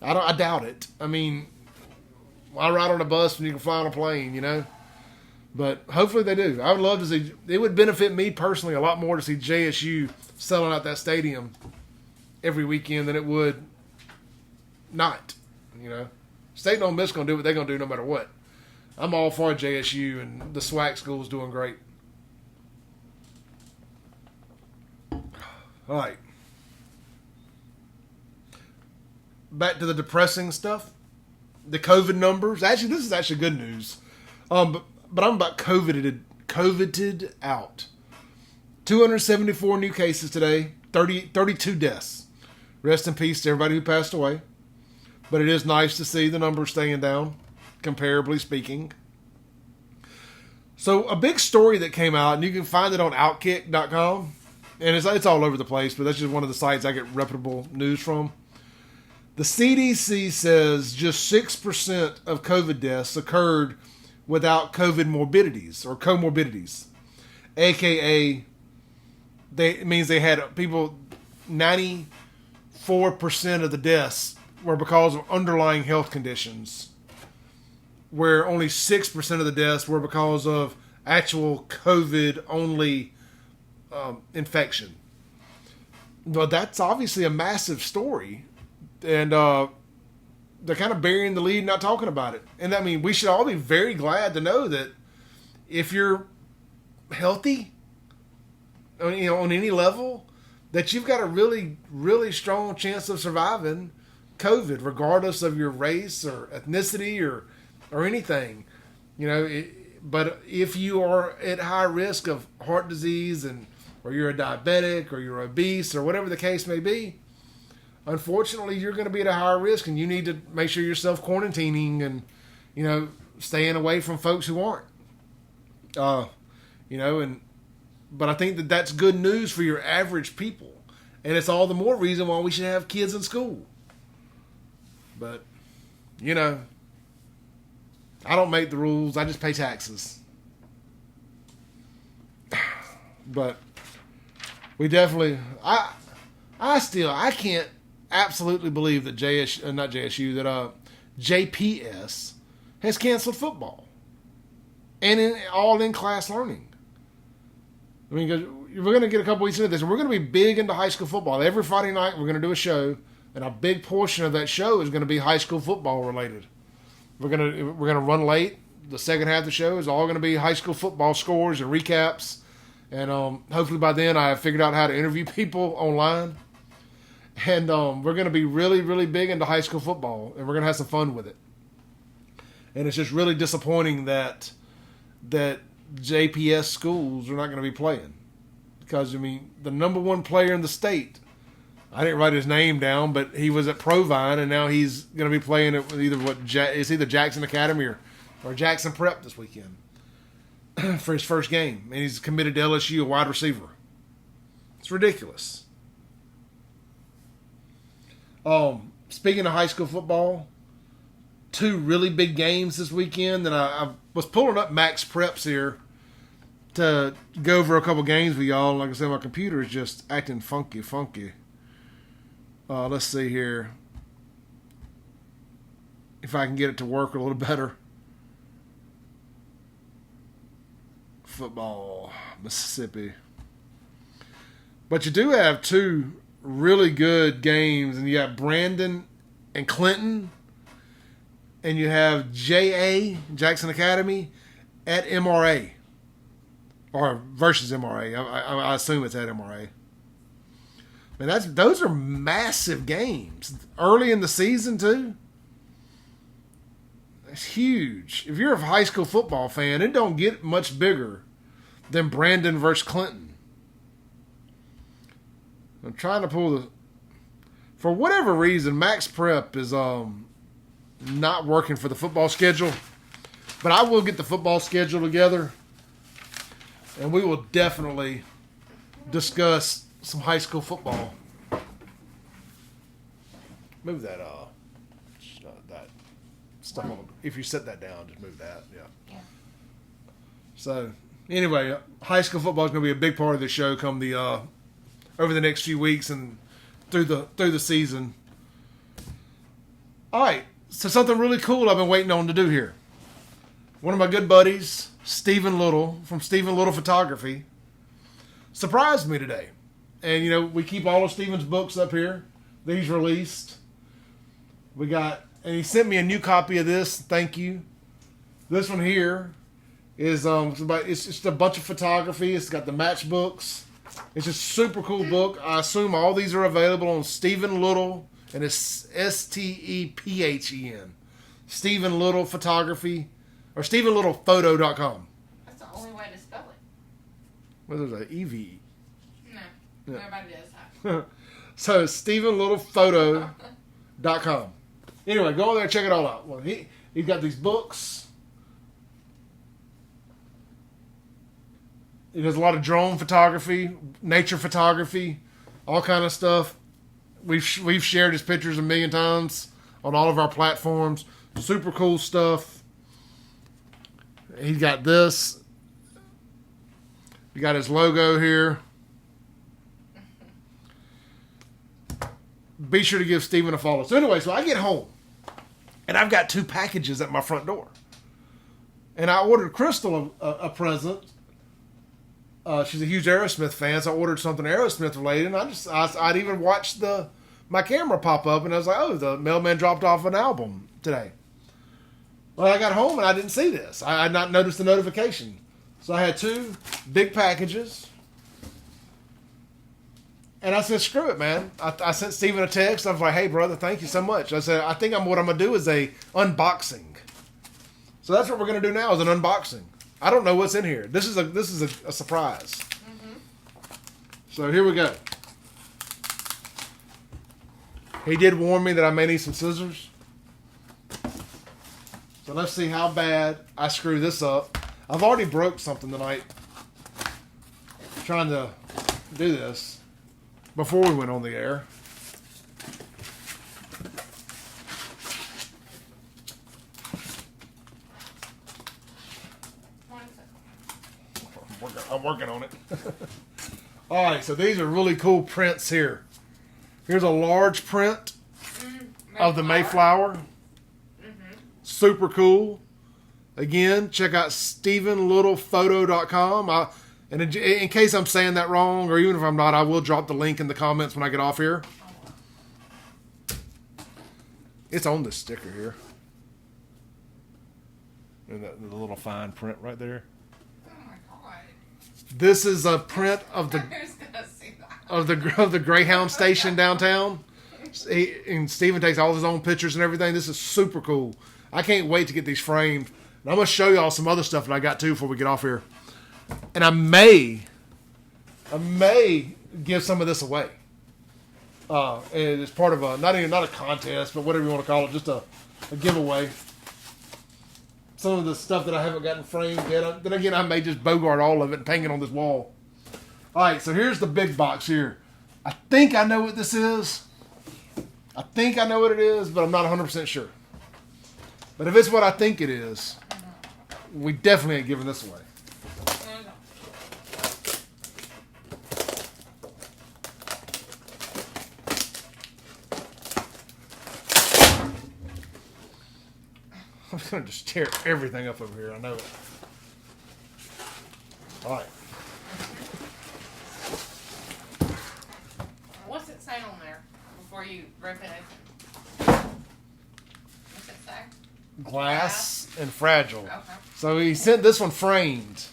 I doubt it. I mean, why ride on a bus when you can fly on a plane? You know, But hopefully they do. I would love to see. It would benefit me personally a lot more to see JSU selling out that stadium every weekend than it would not. You know, State and Ole Miss going to do what they're going to do no matter what. I'm all for JSU and the SWAC schools doing great. All right. Back to the depressing stuff. The COVID numbers. Actually, this is actually good news. But I'm about COVIDed out. 274 new cases today. 32 deaths. Rest in peace to everybody who passed away. But it is nice to see the numbers staying down, comparably speaking. So a big story that came out, and you can find it on Outkick.com. And it's all over the place, but that's just one of the sites I get reputable news from. The CDC says just 6% of COVID deaths occurred without COVID morbidities or comorbidities. AKA, it means they had people, 94% of the deaths were because of underlying health conditions, where only 6% of the deaths were because of actual COVID-only infection. But that's obviously a massive story. And they're kind of burying the lead and not talking about it. And I mean, we should all be very glad to know that if you're healthy, on any level, that you've got a really, really strong chance of surviving COVID, regardless of your race or ethnicity or anything. But if you are at high risk of heart disease or you're a diabetic or you're obese or whatever the case may be, unfortunately, you're going to be at a higher risk, and you need to make sure you're self-quarantining and, staying away from folks who aren't. But I think that's good news for your average people, and it's all the more reason why we should have kids in school. But, I don't make the rules. I just pay taxes. But we definitely, I can't absolutely believe that JPS has canceled football and all in class learning. I mean, because we're going to get a couple weeks into this, and we're going to be big into high school football. Every Friday night, we're going to do a show, and a big portion of that show is going to be high school football related. We're going to run late. The second half of the show is all going to be high school football scores and recaps, and hopefully by then I have figured out how to interview people online. And we're going to be really, really big into high school football, and we're going to have some fun with it. And it's just really disappointing that JPS schools are not going to be playing. Because, the number one player in the state, I didn't write his name down, but he was at Provine, and now he's going to be playing at either Jxn Academy or Jackson Prep this weekend for his first game. And he's committed to LSU, a wide receiver. It's ridiculous. Speaking of high school football, 2 really big games this weekend, and I was pulling up Max Preps here to go over a couple games with y'all. Like I said, my computer is just acting funky. Let's see here if I can get it to work a little better. Football, Mississippi. But you do have 2 really good games, and you got Brandon and Clinton, and you have Jackson Academy at MRA, or versus MRA. I assume it's at MRA. Man, those are massive games early in the season too. That's huge. If you're a high school football fan, it don't get much bigger than Brandon versus Clinton. I'm trying to pull for whatever reason, Max Prep is not working for the football schedule. But I will get the football schedule together, and we will definitely discuss some high school football. Move that stuff on. If you set that down, just move that. Yeah. So anyway, high school football is going to be a big part of the show come the over the next few weeks and through the season. All right, so something really cool I've been waiting on to do here. One of my good buddies, Stephen Little from Stephen Little Photography surprised me today. And, you know, we keep all of Stephen's books up here that he's released. And he sent me a new copy of this. Thank you. This one here is it's just a bunch of photography. It's got the matchbooks. It's just a super cool book. I assume all these are available on Stephen Little, and it's STEPHEN. Stephen Little Photography, or StephenLittlePhoto.com. That's the only way to spell it. Well, there's an EV. No, Yeah. nobody does that. So StephenLittlePhoto.com. Anyway, go over there and check it all out. Well, he's got these books. He does a lot of drone photography, nature photography, all kind of stuff. We've shared his pictures a million times on all of our platforms. Super cool stuff. He's got this. You got his logo here. Be sure to give Stephen a follow. So anyway, so I get home, and I've got 2 packages at my front door. And I ordered Crystal a present. She's a huge Aerosmith fan, so I ordered something Aerosmith related. And I'd even watched my camera pop up, and I was like, oh, the mailman dropped off an album today. Well, I got home, and I didn't see this. I had not noticed the notification. So I had 2 big packages. And I said, screw it, man. I sent Steven a text. I was like, hey, brother, thank you so much. I said, I think what I'm going to do is a unboxing. So that's what we're going to do now, is an unboxing. I don't know what's in here. This is a surprise. Mm-hmm. So here we go. He did warn me that I may need some scissors. So let's see how bad I screw this up. I've already broke something tonight trying to do this before we went on the air. I'm working on it. All right, so these are really cool prints here. Here's a large print of the Mayflower. Super cool. Again, check out StephenLittlePhoto.com. And in case I'm saying that wrong, or even if I'm not, I will drop the link in the comments when I get off here. It's on this sticker here. And the little fine print right there. Oh my God. This is a print of the Who's gonna see that? of the Greyhound station downtown. And Steven takes all his own pictures and everything. This is super cool. I can't wait to get these framed. And I'm going to show y'all some other stuff that I got too before we get off here. And I may give some of this away. And it's part of not a contest, but whatever you want to call it, just a giveaway. Some of the stuff that I haven't gotten framed yet. Then again, I may just bogart all of it and hang it on this wall. All right, so here's the big box here. I think I know what this is. I think I know what it is, but I'm not 100% sure. But if it's what I think it is, we definitely ain't giving this away. I'm going to just tear everything up over here. I know it. All right. What's it say on there before you rip it open? What's it say? Glass and fragile. Okay. So he sent this one framed.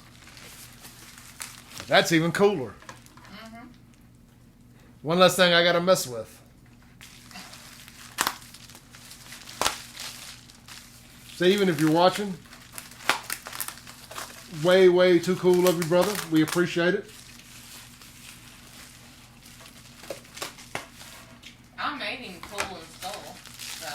That's even cooler. Mm-hmm. One less thing I got to mess with. So even if you're watching, way, way too cool of you, brother. We appreciate it. I made him cool and skull, so.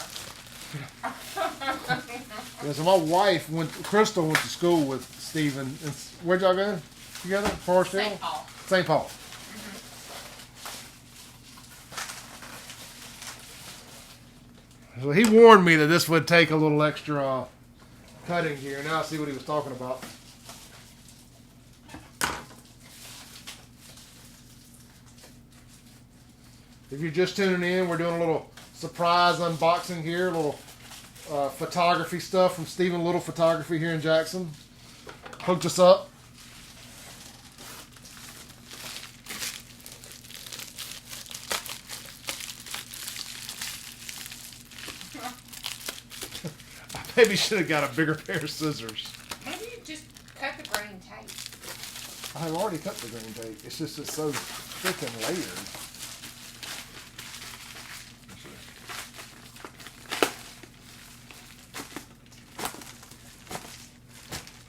Yeah, so my wife Crystal went to school with Steven. And where'd y'all go together? Forest Hill? St. Paul. St. Paul. So he warned me that this would take a little extra cutting here. Now I see what he was talking about. If you're just tuning in, we're doing a little surprise unboxing here. A little photography stuff from Stephen Little Photography here in Jackson. hooked us up. I maybe should have got a bigger pair of scissors. Maybe you just cut the green tape. I have already cut the green tape. It's just it's so freaking layered.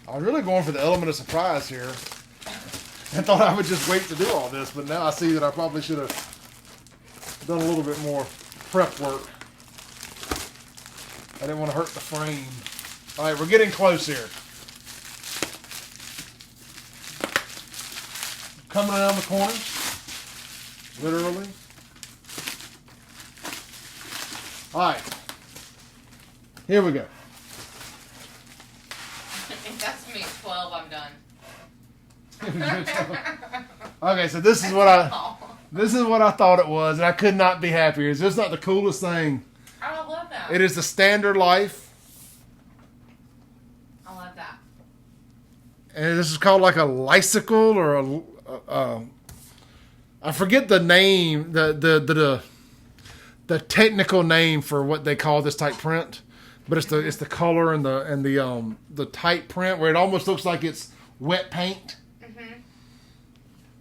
I was really going for the element of surprise here. I thought I would just wait to do all this, but now I see that I probably should have done a little bit more prep work. I didn't want to hurt the frame. All right, we're getting close here. Coming around the corner, literally. All right, here we go. If that's me at 12, I'm done. Okay, so this is what I thought it was, and I could not be happier. Is this not the coolest thing? I love that. It is the Standard Life, I love that. and this is called like a lysicle or I forget the name, the technical name for what they call this type print, but it's the color and the tight print where it almost looks like it's wet paint. Mm-hmm.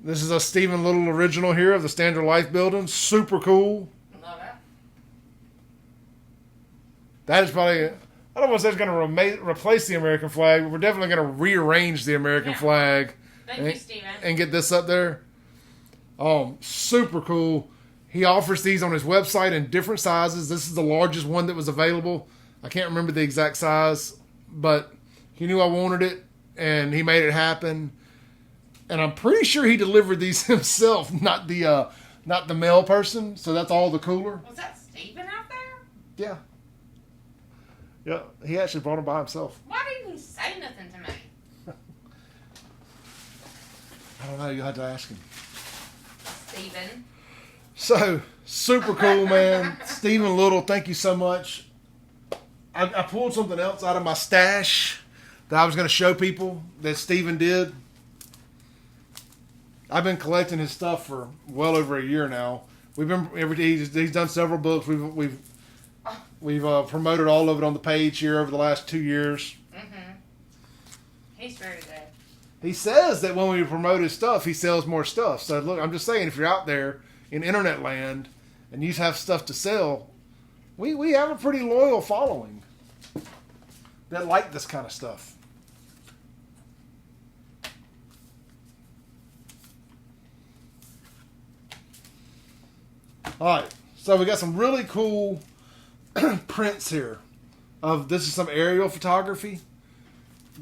This is a Stephen Little original here of the Standard Life building. Super cool. Love it. That is probably, I don't want to say it's going to replace the American flag, but we're definitely going to rearrange the American flag. Thank you, Stephen. And get this up there. Super cool. He offers these on his website in different sizes. This is the largest one that was available. I can't remember the exact size, but he knew I wanted it, and he made it happen. And I'm pretty sure he delivered these himself, not the mail person. So that's all the cooler. Was that Stephen out there? Yeah. Yeah, he actually brought them by himself. Why didn't he say nothing to me? I don't know. You'll have to ask him. Stephen. So, super cool, man. Stephen Little, thank you so much. I pulled something else out of my stash that I was going to show people that Stephen did. I've been collecting his stuff for well over a year now. He's done several books. We've promoted all of it on the page here over the last 2 years. Mm-hmm. He's very good. He says that when we promote his stuff, he sells more stuff. So look, I'm just saying, if you're out there in internet land and you have stuff to sell, we have a pretty loyal following that like this kind of stuff. All right, so we got some really cool prints here this is some aerial photography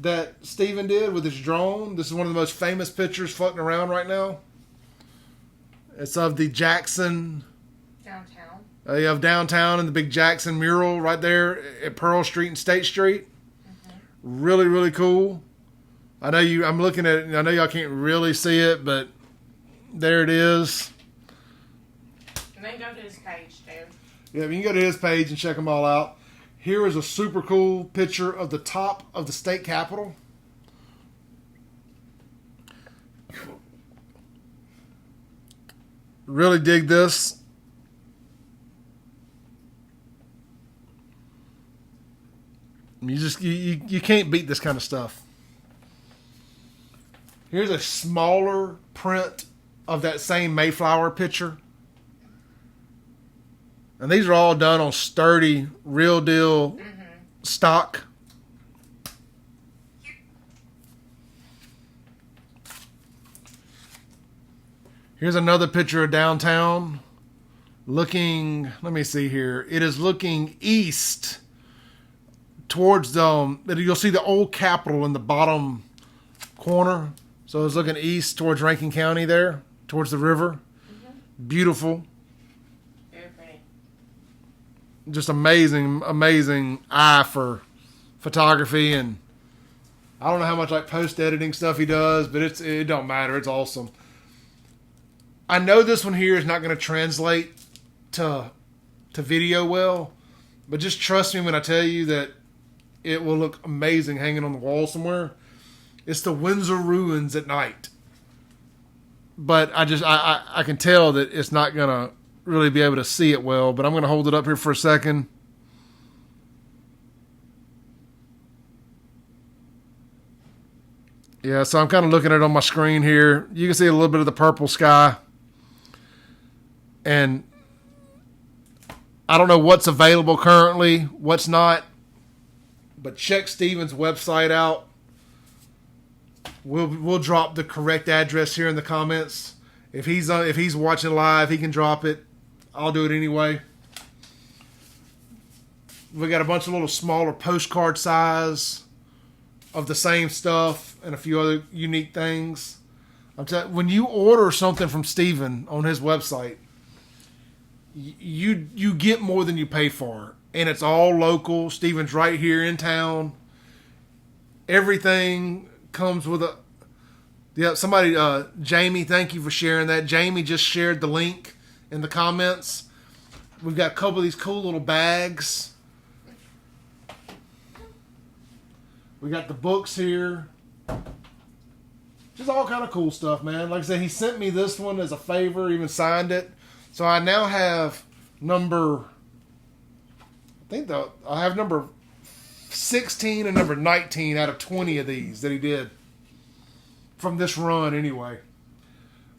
that Stephen did with his drone. This is one of the most famous pictures floating around right now. It's of the Jxn Downtown. You have downtown and the big Jxn mural right there at Pearl Street and State Street. Mm-hmm. Really, really cool. I know I'm looking at it. I know y'all can't really see it, but there it is. And then go to his page, too. Yeah, you can go to his page and check them all out. Here is a super cool picture of the top of the state capitol. Really dig this. You can't beat this kind of stuff. Here's a smaller print of that same Mayflower picture. And these are all done on sturdy, real deal stock. Here's another picture of downtown. Looking, let me see here. It is looking east towards you'll see the old Capitol in the bottom corner. So it's looking east towards Rankin County there, towards the river. Mm-hmm. Beautiful. Just amazing eye for photography, and I don't know how much like post editing stuff he does, but it don't matter. It's awesome. I know this one here is not going to translate to video well, but just trust me when I tell you that it will look amazing hanging on the wall somewhere. It's the Windsor ruins at night. But I can tell that it's not going to really be able to see it well. But I'm going to hold it up here for a second. Yeah, so I'm kind of looking at it on my screen here. You can see a little bit of the purple sky. And I don't know what's available currently, what's not. But check Steven's website out. We'll drop the correct address here in the comments. If he's watching live, he can drop it. I'll do it anyway. We got a bunch of little smaller postcard size of the same stuff and a few other unique things. When you order something from Steven on his website, you get more than you pay for, and it's all local. Steven's right here in town. Everything comes with a... Yeah, somebody, Jamie, thank you for sharing that. Jamie just shared the link in the comments. We've got a couple of these cool little bags. We got the books here. Just all kind of cool stuff, man. Like I said, he sent me this one as a favor, even signed it. So I now have number 16 and number 19 out of 20 of these that he did from this run anyway.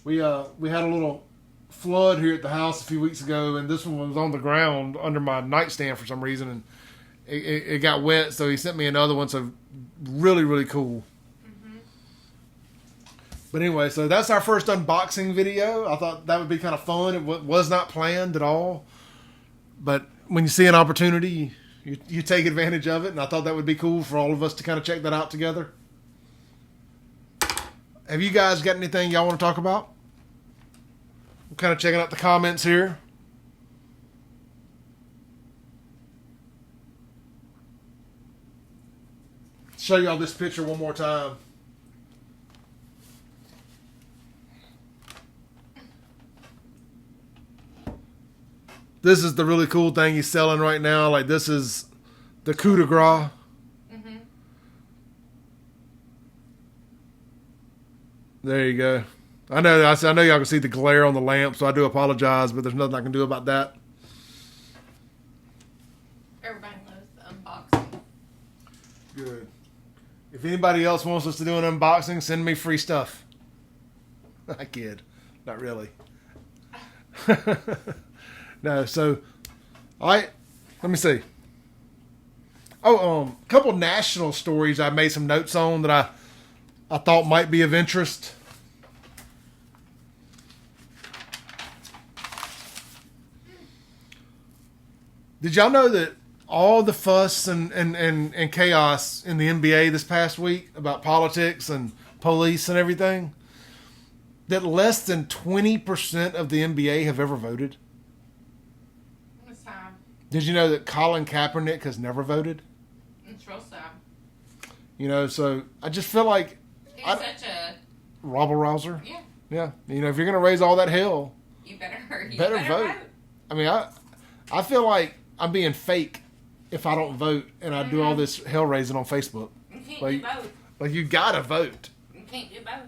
We had a little flood here at the house a few weeks ago, and this one was on the ground under my nightstand for some reason, and it got wet, so he sent me another one. So really, really cool. Mm-hmm. But anyway, so that's our first unboxing video. I thought that would be kind of fun. It was not planned at all, but when you see an opportunity, you take advantage of it, and I thought that would be cool for all of us to kind of check that out together. Have you guys got anything y'all want to talk about? I'm kind of checking out the comments here. Show y'all this picture one more time. This is the really cool thing he's selling right now. Like, this is the coup de grace. Mm-hmm. There you go. I know y'all can see the glare on the lamp, so I do apologize, but there's nothing I can do about that. Everybody loves the unboxing. Good. If anybody else wants us to do an unboxing, send me free stuff. I kid. Not really. No, so let me see. Oh, a couple national stories I made some notes on that I thought might be of interest. Did y'all know that all the fuss and chaos in the NBA this past week about politics and police and everything, that less than 20% of the NBA have ever voted? It's sad. Did you know that Colin Kaepernick has never voted? It's real sad. You know, so I just feel like... He's such a... rabble-rouser? Yeah. Yeah. You know, if you're going to raise all that hell... You better vote. I mean, I feel like I'm being fake if I don't vote and I do all this hell raising on Facebook. You can't like, do both. Like, you gotta vote. You can't do both.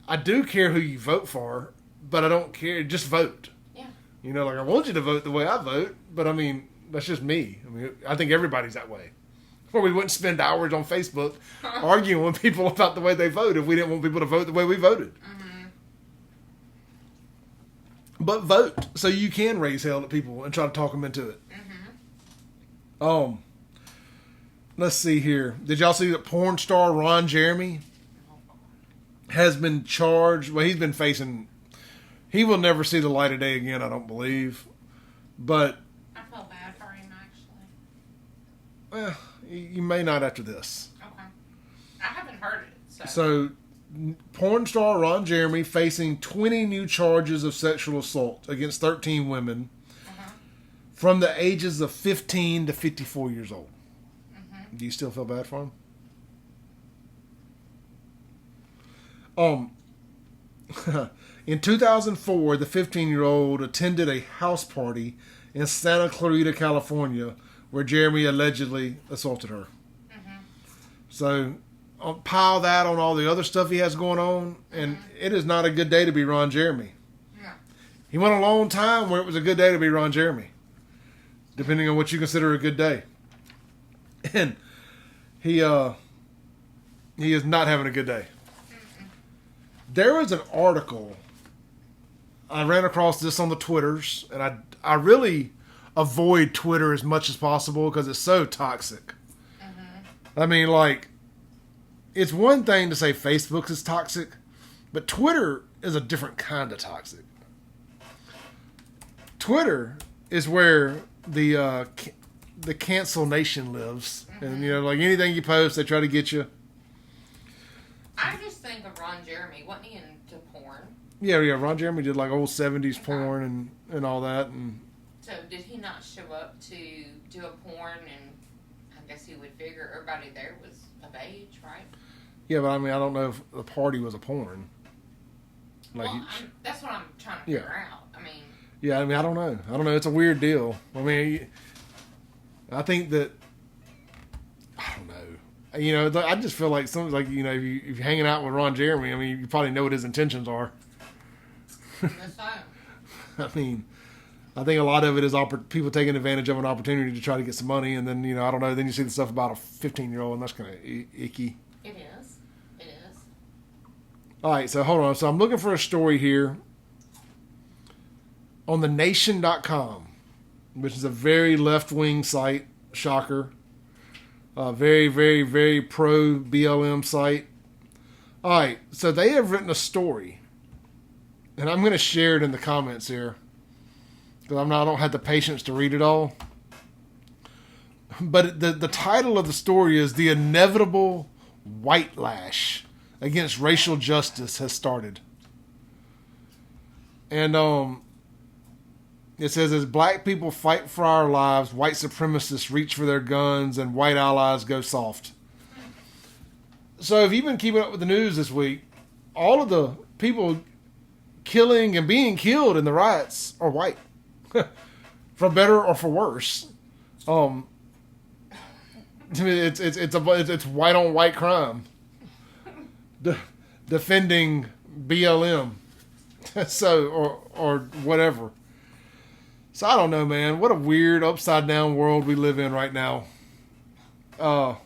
I do care who you vote for, but I don't care. Just vote. Yeah. You know, like, I want you to vote the way I vote, but I mean, that's just me. I mean, I think everybody's that way. Or we wouldn't spend hours on Facebook arguing with people about the way they vote if we didn't want people to vote the way we voted. Mm-hmm. But vote so you can raise hell at people and try to talk them into it. Mm-hmm. Let's see here. Did y'all see that porn star Ron Jeremy has been charged? Well, he's been facing... He will never see the light of day again, I don't believe. But... I feel bad for him, actually. Well, you may not after this. Okay. I haven't heard it, So, porn star Ron Jeremy facing 20 new charges of sexual assault against 13 women from the ages of 15 to 54 years old. Mm-hmm. Do you still feel bad for him? In 2004, the 15-year-old attended a house party in Santa Clarita, California, where Jeremy allegedly assaulted her. Mm-hmm. So, pile that on all the other stuff he has going on, and it is not a good day to be Ron Jeremy. No. He went a long time where it was a good day to be Ron Jeremy, depending on what you consider a good day. And he is not having a good day. There was an article, I ran across this on the Twitters, and I really avoid Twitter as much as possible because it's so toxic. I mean, like, it's one thing to say Facebook is toxic, but Twitter is a different kind of toxic. Twitter is where the cancel nation lives. And, like anything you post, they try to get you. I just think of Ron Jeremy. Wasn't he into porn? Yeah. Ron Jeremy did like old 70s porn and all that. And so did he not show up to do a porn? And I guess he would figure everybody there was of age, right? Yeah, but I mean, I don't know if the party was a porn. Like, well, that's what I'm trying to figure out. I mean. Yeah, I mean, I don't know. It's a weird deal. I mean, I think that, I don't know. I just feel like something like, if you're hanging out with Ron Jeremy, I mean, you probably know what his intentions are. I mean, I think a lot of it is people taking advantage of an opportunity to try to get some money, and then, I don't know, then you see the stuff about a 15-year-old, and that's kind of icky. It is. All right, so hold on. So I'm looking for a story here on thenation.com, which is a very left-wing site, shocker. Very, very, very pro-BLM site. All right, so they have written a story, and I'm going to share it in the comments here, because I don't have the patience to read it all. But the title of the story is "The Inevitable White Lash Against Racial Justice Has Started." And it says, as black people fight for our lives, white supremacists reach for their guns and white allies go soft. So if you've been keeping up with the news this week, all of the people killing and being killed in the riots are white. For better or for worse. It's white on white crime. Defending BLM. So, or whatever. So I don't know, man. What a weird upside down world we live in right now. I'm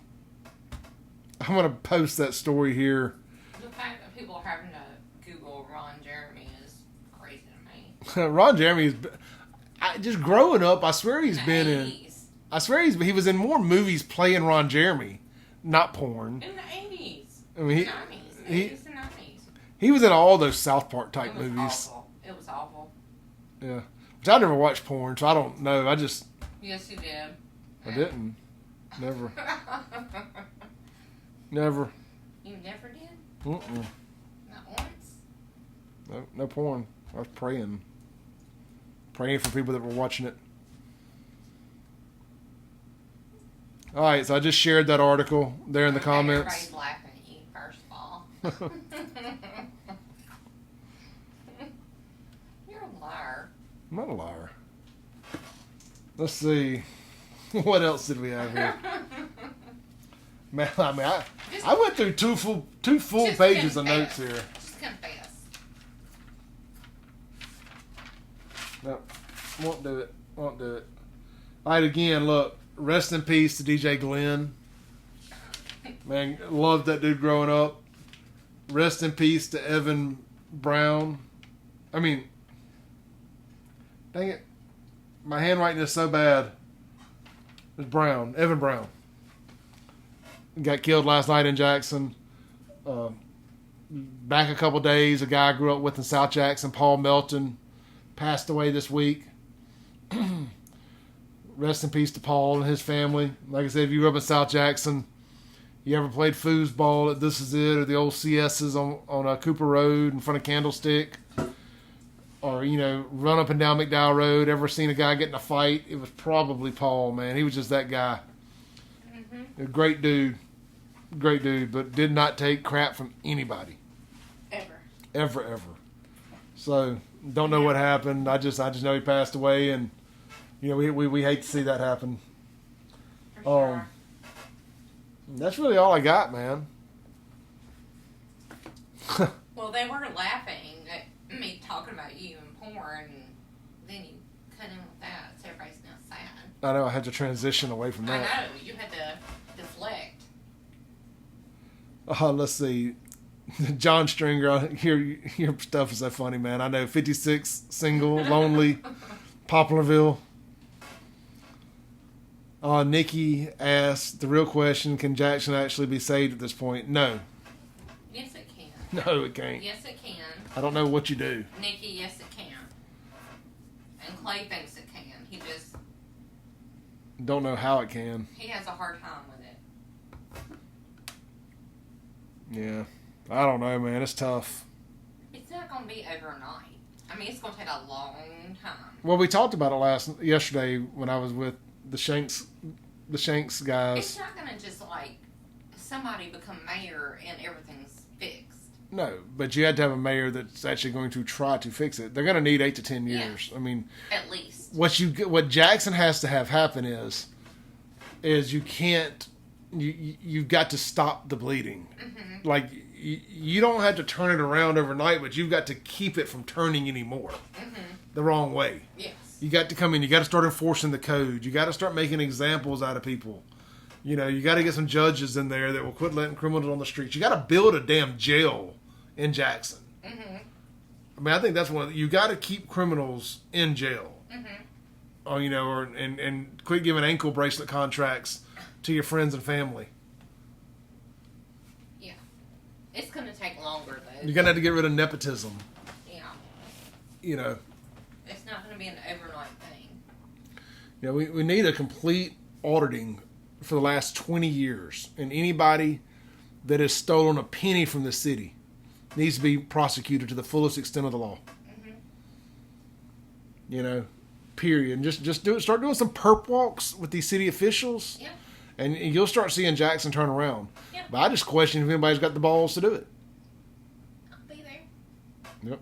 gonna post that story here. The fact that people are having to Google Ron Jeremy is crazy to me. Ron Jeremy is just growing up. I swear he's been in. I swear he was in more movies playing Ron Jeremy, not porn. In the 80s. I mean, 80s and 90s. He was in all those South Park type movies. Awful. It was awful. Yeah. Which I never watched porn, so I don't know. Yes, you did. I didn't. Never. Never. You never did? Mm-mm. Not once? No porn. I was praying. Praying for people that were watching it. All right, so I just shared that article there in the comments. Everybody's laughing at you, first of all. You're a liar. I'm not a liar. Let's see. What else did we have here? Man, I mean, I went through two full pages of notes here. Just confess. No, won't do it. All right, again, look. Rest in peace to DJ Glenn. Man, loved that dude growing up. Rest in peace to Evan Brown. I mean, dang it. My handwriting is so bad. It's Brown. Evan Brown. Got killed last night in Jackson. Back a couple days, a guy I grew up with in South Jackson, Paul Melton, passed away this week. Rest in peace to Paul and his family. Like I said, if you grew up in South Jackson, you ever played foosball at This Is It or the old CS's on Cooper Road in front of Candlestick, or run up and down McDowell Road, ever seen a guy get in a fight, it was probably Paul, man. He was just that guy. Mm-hmm. A great dude, but did not take crap from anybody. Ever. So don't know what happened. I just know he passed away, and we hate to see that happen. For sure. That's really all I got, man. Well, they were laughing at me talking about you and porn, and then you cut in with that, so everybody's now sad. I know I had to transition away from that. I know, you had to deflect. Let's see. John Stringer, your stuff is so funny, man. I know 56, single, lonely, Poplarville. Nikki asked the real question: can Jxn actually be saved at this point? No. Yes, it can. No, it can't. Yes, it can. I don't know what you do. Nikki, yes, it can. And Clay thinks it can. He just... Don't know how it can. He has a hard time with it. Yeah. I don't know, man. It's tough. It's not going to be overnight. I mean, it's going to take a long time. Well, we talked about it yesterday when I was with the Shanks guys. It's not going to just, like, somebody become mayor and everything's fixed. No, but you had to have a mayor that's actually going to try to fix it. They're going to need 8 to 10 years. Yeah. I mean, at least what Jxn has to have happen is you can't. You've got to stop the bleeding. Mm-hmm. Like you don't have to turn it around overnight, but you've got to keep it from turning anymore the wrong way. Yes. You got to come in. You got to start enforcing the code. You got to start making examples out of people. You know, you got to get some judges in there that will quit letting criminals on the streets. You got to build a damn jail in Jackson. Mm-hmm. I mean, I think that's you got to keep criminals in jail. Mm-hmm. Oh, you know, and quit giving ankle bracelet contracts to your friends and family. Yeah. It's going to take longer, though. You're going to have to get rid of nepotism. Yeah. You know. It's not going to be an overnight thing. Yeah, we need a complete auditing for the last 20 years. And anybody that has stolen a penny from the city needs to be prosecuted to the fullest extent of the law. Mm-hmm. You know, period. And just start doing some perp walks with these city officials. Yeah. And you'll start seeing Jackson turn around. Yeah. But I just question if anybody's got the balls to do it. I'll be there. Yep.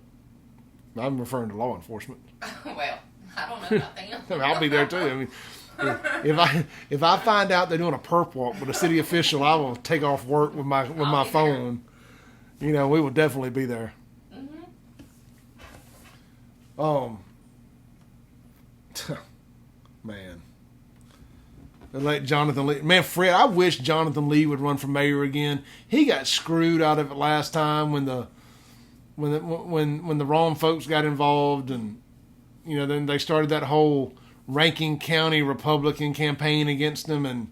I'm referring to law enforcement. Well, I don't know about them. I mean, I'll be there too. I mean, if I find out they're doing a perp walk with a city official, I will take off work with my phone. You know, we will definitely be there. Mm-hmm. Man. Like Jonathan Lee. Man, Fred, I wish Jonathan Lee would run for mayor again. He got screwed out of it last time when the wrong folks got involved, and you know, then they started that whole Rankin County Republican campaign against him, and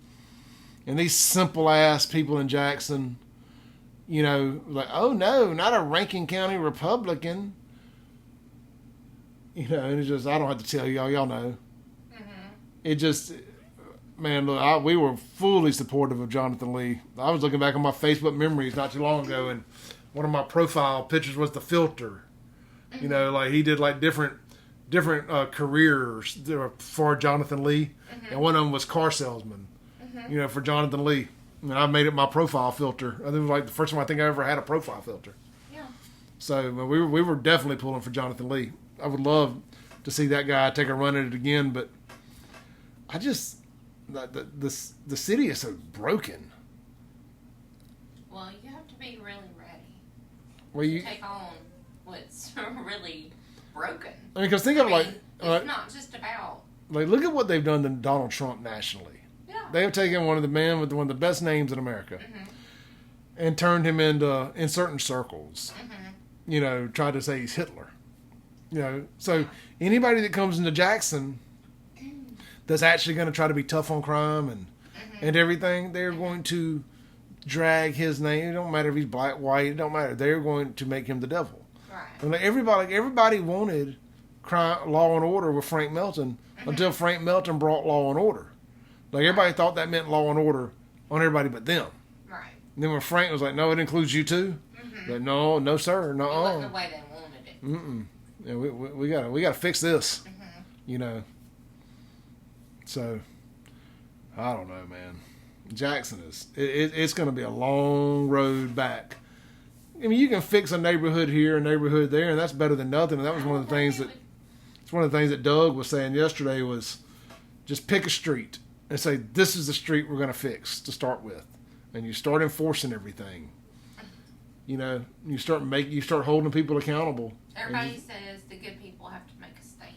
these simple ass people in Jackson, you know, like, oh no, not a Rankin County Republican. You know, and it's just, I don't have to tell y'all know. Mm-hmm. It just, man, look, we were fully supportive of Jonathan Lee. I was looking back on my Facebook memories not too long ago, and one of my profile pictures was the filter. You know, like he did like different careers for Jonathan Lee, and one of them was car salesman. You know, for Jonathan Lee, and I made it my profile filter. I think it was like the first time I think I ever had a profile filter. Yeah. So we were definitely pulling for Jonathan Lee. I would love to see that guy take a run at it again, but I just the city is so broken. Well, you have to be really ready Well, to take on what's really broken. I mean, because think of it like it's not just about. Like, look at what they've done to Donald Trump nationally. Yeah. They have taken one of the men with one of the best names in America and turned him into, in certain circles, you know, tried to say he's Hitler. You know, so anybody that comes into Jackson that's actually going to try to be tough on crime and everything, they're going to drag his name. It don't matter if he's black, white. It don't matter. They're going to make him the devil. Right. And like everybody wanted crime, law and order with Frank Melton until Frank Melton brought law and order. Like everybody thought that meant law and order on everybody but them. Right. And then when Frank was like, "No, it includes you too." Like, no, sir, no. It wasn't the way they wanted it. Yeah, we gotta fix this. You know. So, I don't know, man. Jackson it's going to be a long road back. I mean, you can fix a neighborhood here, a neighborhood there, and that's better than nothing. And that was one of the things that Doug was saying yesterday was just pick a street and say, this is the street we're going to fix to start with. And you start enforcing everything. You know, you start holding people accountable. Everybody says the good people have to make a stand.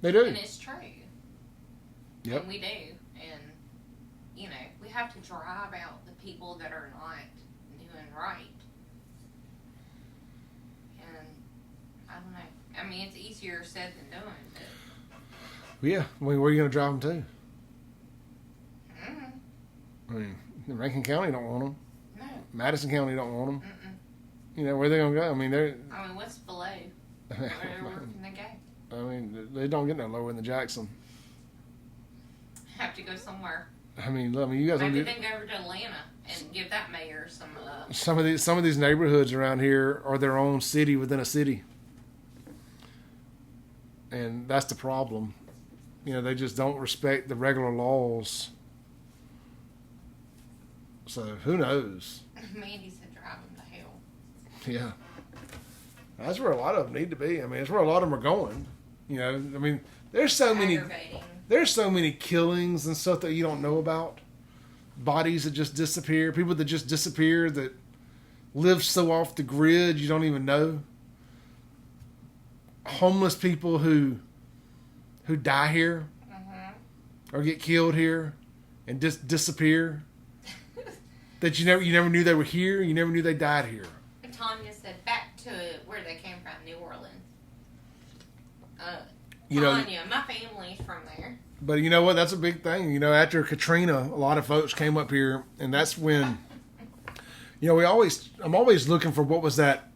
They do. And it's true. Yep. And we do. And, you know, we have to drive out the people that are not doing right. And, I don't know. I mean, it's easier said than done. But... Yeah. I mean, where are you going to drive them to? Mm-hmm. I mean, Rankin County don't want them. No. Madison County don't want them. Mm-mm. You know, where are they going to go? I mean, what's below? Where can they go? I mean, they don't get no lower than Jackson. Have to go somewhere. I mean, you guys Maybe don't they can go over to Atlanta and give that mayor some. Some of these neighborhoods around here are their own city within a city, and that's the problem. You know, they just don't respect the regular laws. So who knows? Mandy said, "Drive them to hell." Yeah, that's where a lot of them need to be. I mean, it's where a lot of them are going. You know, I mean, there's so many killings and stuff that you don't know about. Bodies that just disappear, people that just disappear, that live so off the grid you don't even know. Homeless people who die here or get killed here and just disappear. That you never knew they were here. You never knew they died here. Tanya said, back to where they came from, New Orleans. Tanya, my family's from there. But you know what? That's a big thing. You know, after Katrina, a lot of folks came up here, and that's when, you know, I'm always looking for what was that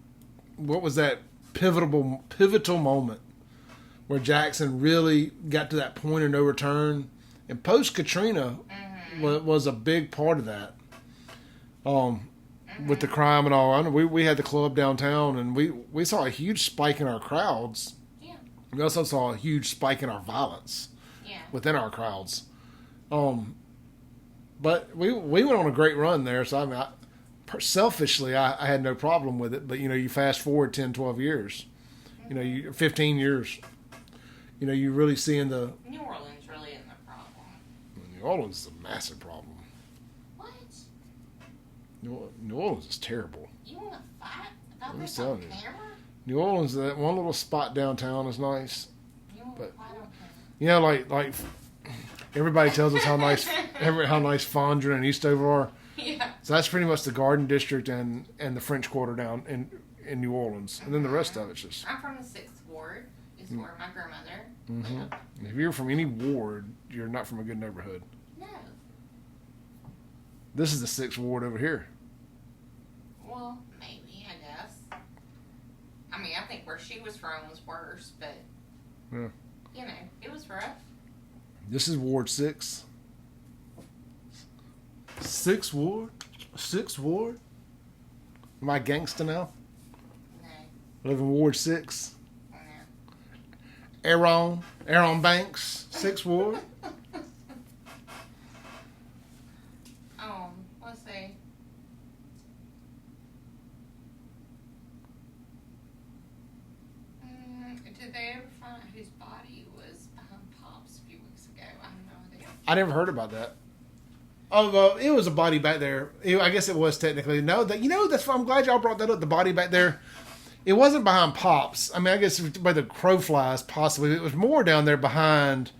pivotal moment where Jackson really got to that point of no return, and post Katrina was a big part of that. With the crime and all, I know we had the club downtown, and we saw a huge spike in our crowds. Yeah. We also saw a huge spike in our violence. Yeah. Within our crowds. But we went on a great run there, so I mean, selfishly, I had no problem with it. But you know, you fast forward 10, 12 years, you know, 15 years, you know, you're really seeing the New Orleans really isn't a problem. New Orleans is a massive problem. New Orleans is terrible. You want to fight about this on camera? New Orleans, that one little spot downtown is nice. You want to fight on camera? You know, like everybody tells us how nice Fondren and Eastover are. Yeah. So that's pretty much the Garden District and the French Quarter down in New Orleans, and then the rest of it's just. I'm from the 6th Ward. Is where my grandmother lived. If you're from any ward, you're not from a good neighborhood. No. This is the 6th Ward over here. Well, maybe, I guess. I mean, I think where she was from was worse, but, yeah. You know, it was rough. This is Ward 6. 6th Ward? 6th Ward? Am I gangster now? No. I live in Ward 6. No. Aaron Banks, 6th Ward. Let's see. Did they ever find out whose body was behind Pops a few weeks ago? I have no idea. I never heard about that. Oh, well, it was a body back there. I guess it was technically. No, that's. I'm glad y'all brought that up. The body back there. It wasn't behind Pops. I mean, I guess by the crow flies, possibly. It was more down there behind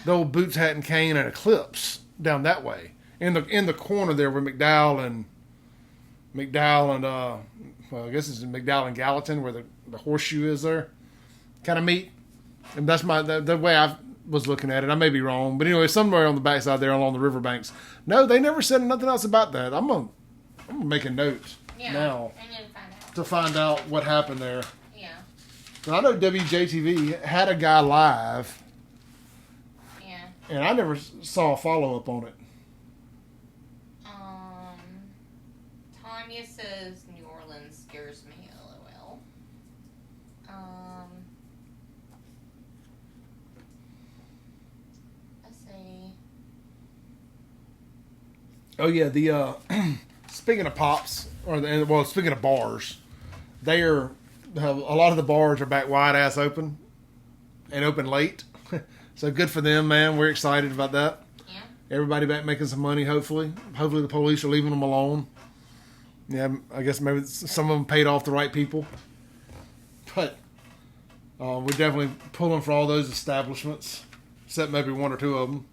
the old Boots, Hat, and Cane and Eclipse down that way. In the corner there where McDowell and I guess it's in McDowell and Gallatin where the horseshoe is there. Kind of meet. And that's the way I was looking at it. I may be wrong. But anyway, somewhere on the backside there along the riverbanks. No, they never said nothing else about that. I'm gonna make a note now to find out what happened there. Yeah. I know WJTV had a guy live. Yeah. And I never saw a follow-up on it. Tanya says New Orleans scares me, LOL. Let's see. Oh yeah, the speaking of Pops, speaking of bars, a lot of the bars are back wide ass open, and open late. So good for them, man. We're excited about that. Yeah. Everybody back making some money. Hopefully the police are leaving them alone. Yeah, I guess maybe some of them paid off the right people. But we're definitely pulling for all those establishments, except maybe one or two of them.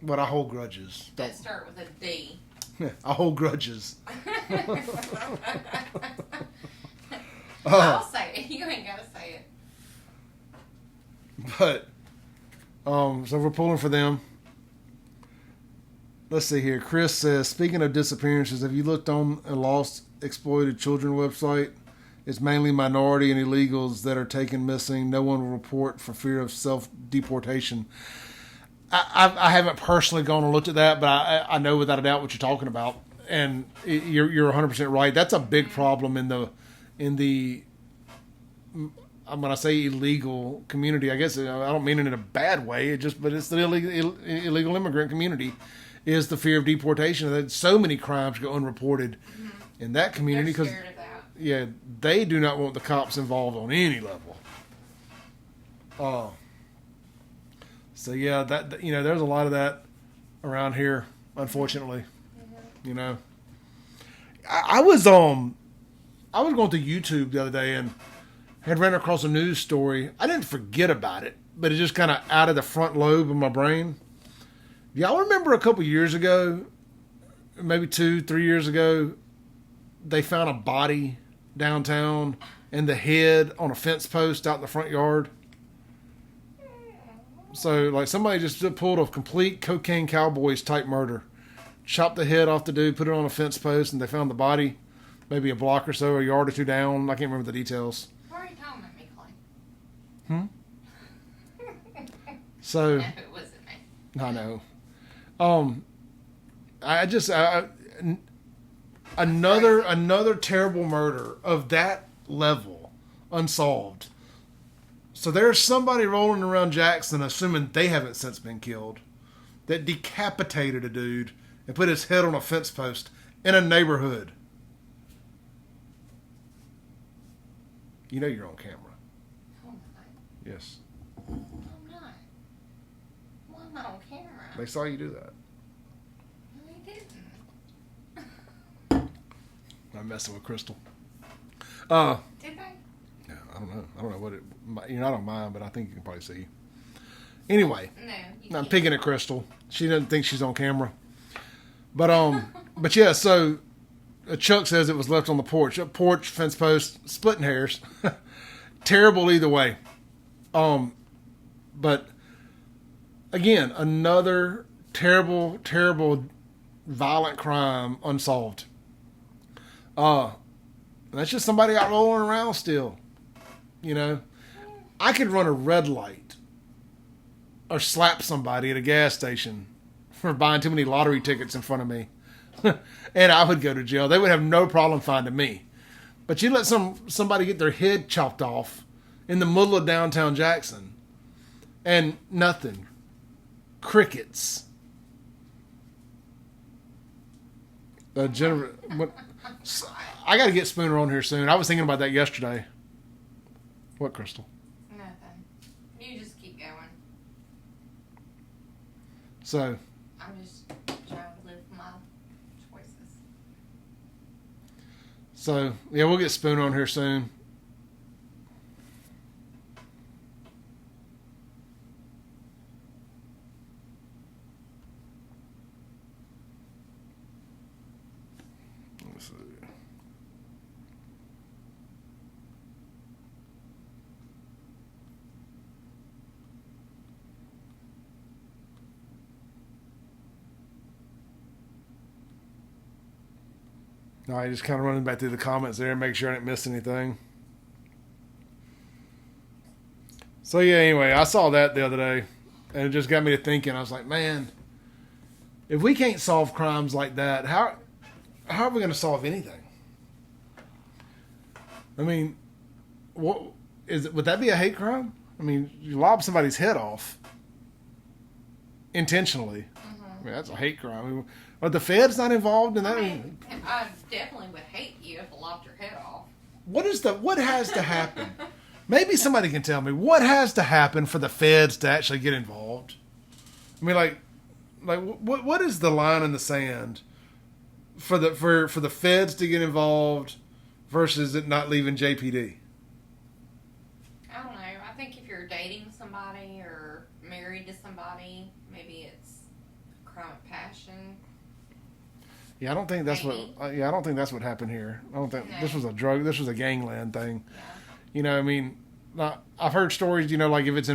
But I hold grudges. Let's start with a D. I hold grudges. I'll say it. You ain't got to say it. But, so we're pulling for them. Let's see here. Chris says, speaking of disappearances, have you looked on a lost exploited children website? It's mainly minority and illegals that are taken missing. No one will report for fear of self-deportation. I haven't personally gone and looked at that, but I know without a doubt what you're talking about. And you're 100% right. That's a big problem in the I'm going to say illegal community. I guess I don't mean it in a bad way. But it's the illegal immigrant community is the fear of deportation. That so many crimes go unreported in that community because they do not want the cops involved on any level. So yeah, that there's a lot of that around here, unfortunately. I was going through YouTube the other day and had ran across a news story. I didn't forget about it, but it just kind of out of the front lobe of my brain. Y'all remember a couple years ago, maybe 2-3 years ago, they found a body downtown and the head on a fence post out in the front yard? So, like, somebody just pulled a complete Cocaine Cowboys type murder. Chopped the head off the dude, put it on a fence post, and they found the body maybe a block or so, a yard or two down. I can't remember the details. Why are you talking about me, Clay? So, No, it wasn't me. I know. Another terrible murder of that level unsolved. So there's somebody rolling around Jackson, assuming they haven't since been killed, that decapitated a dude and put his head on a fence post in a neighborhood. You know you're on camera. Oh, I'm not. Yes. I'm not. Well, I'm not on camera. They saw you do that. No, they didn't. I'm messing with Crystal. Did they? Yeah, I don't know. I don't know what it... You're not on mine, but I think you can probably see. Anyway. No, I'm picking at Crystal. She doesn't think she's on camera. But but yeah, so Chuck says it was left on the porch. Porch, fence post, splitting hairs. Terrible either way. But again, another terrible, terrible, violent crime unsolved. That's just somebody out rolling around still. I could run a red light or slap somebody at a gas station for buying too many lottery tickets in front of me. And I would go to jail. They would have no problem finding me. But you let somebody get their head chopped off in the middle of downtown Jackson and nothing. Crickets. I got to get Spooner on here soon. I was thinking about that yesterday. What, Crystal? Nothing. You just keep going. So. I'm just trying to live my choices. So, yeah, we'll get Spooner on here soon. Let's see. All right, just kind of running back through the comments there and make sure I didn't miss anything. So yeah, anyway, I saw that the other day, and it just got me to thinking. I was like, man, if we can't solve crimes like that, how are we going to solve anything? I mean, what is it? Would that be a hate crime? I mean, you lob somebody's head off intentionally. I mean, that's a hate crime. I mean, are the feds not involved in that? I definitely would hate you if I lopped your head off. What has to happen? Maybe somebody can tell me what has to happen for the feds to actually get involved. I mean, like what is the line in the sand for the feds to get involved versus it not leaving JPD? I don't know. I think if you're dating somebody or married to somebody, maybe it's a crime of passion. Yeah, I don't think that's Maybe. I don't think that's what happened here. I don't think No. this was a drug. This was a gangland thing. Yeah. You know, I mean, I've heard stories. You know, like if it's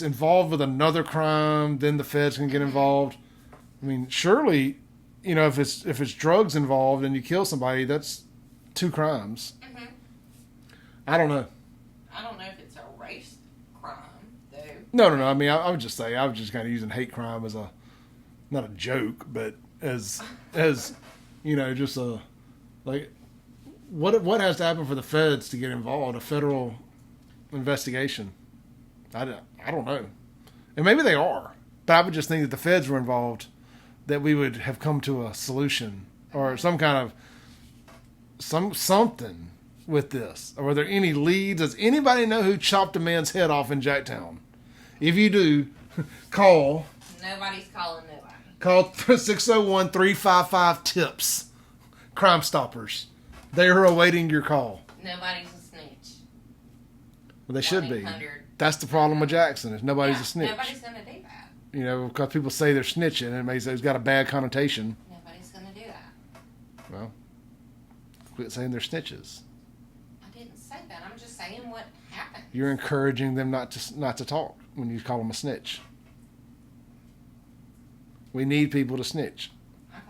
involved with another crime, then the feds can get involved. I mean, surely, you know, if it's drugs involved and you kill somebody, that's 2 crimes. Mm-hmm. I don't know. I don't know if it's a race crime, though. No. I mean, I would just say I was just kind of using hate crime as not a joke, but as you know, just a like what has to happen for the feds to get involved? A federal investigation? I don't know, and maybe they are, but I would just think that the feds were involved, that we would have come to a solution or some kind of something with this. Or were there any leads? Does anybody know who chopped a man's head off in Jacktown? If you do, call. Nobody's calling nobody. Call 601-355-TIPS. Crime Stoppers. They are awaiting your call. Nobody's a snitch. Well, they should be. 1-800. That's the problem with Jackson, is nobody's a snitch. Nobody's going to do that. You know, because people say they're snitching, and it's got a bad connotation. Nobody's going to do that. Well, quit saying they're snitches. I didn't say that. I'm just saying what happened. You're encouraging them not to talk when you call them a snitch. We need people to snitch. Okay.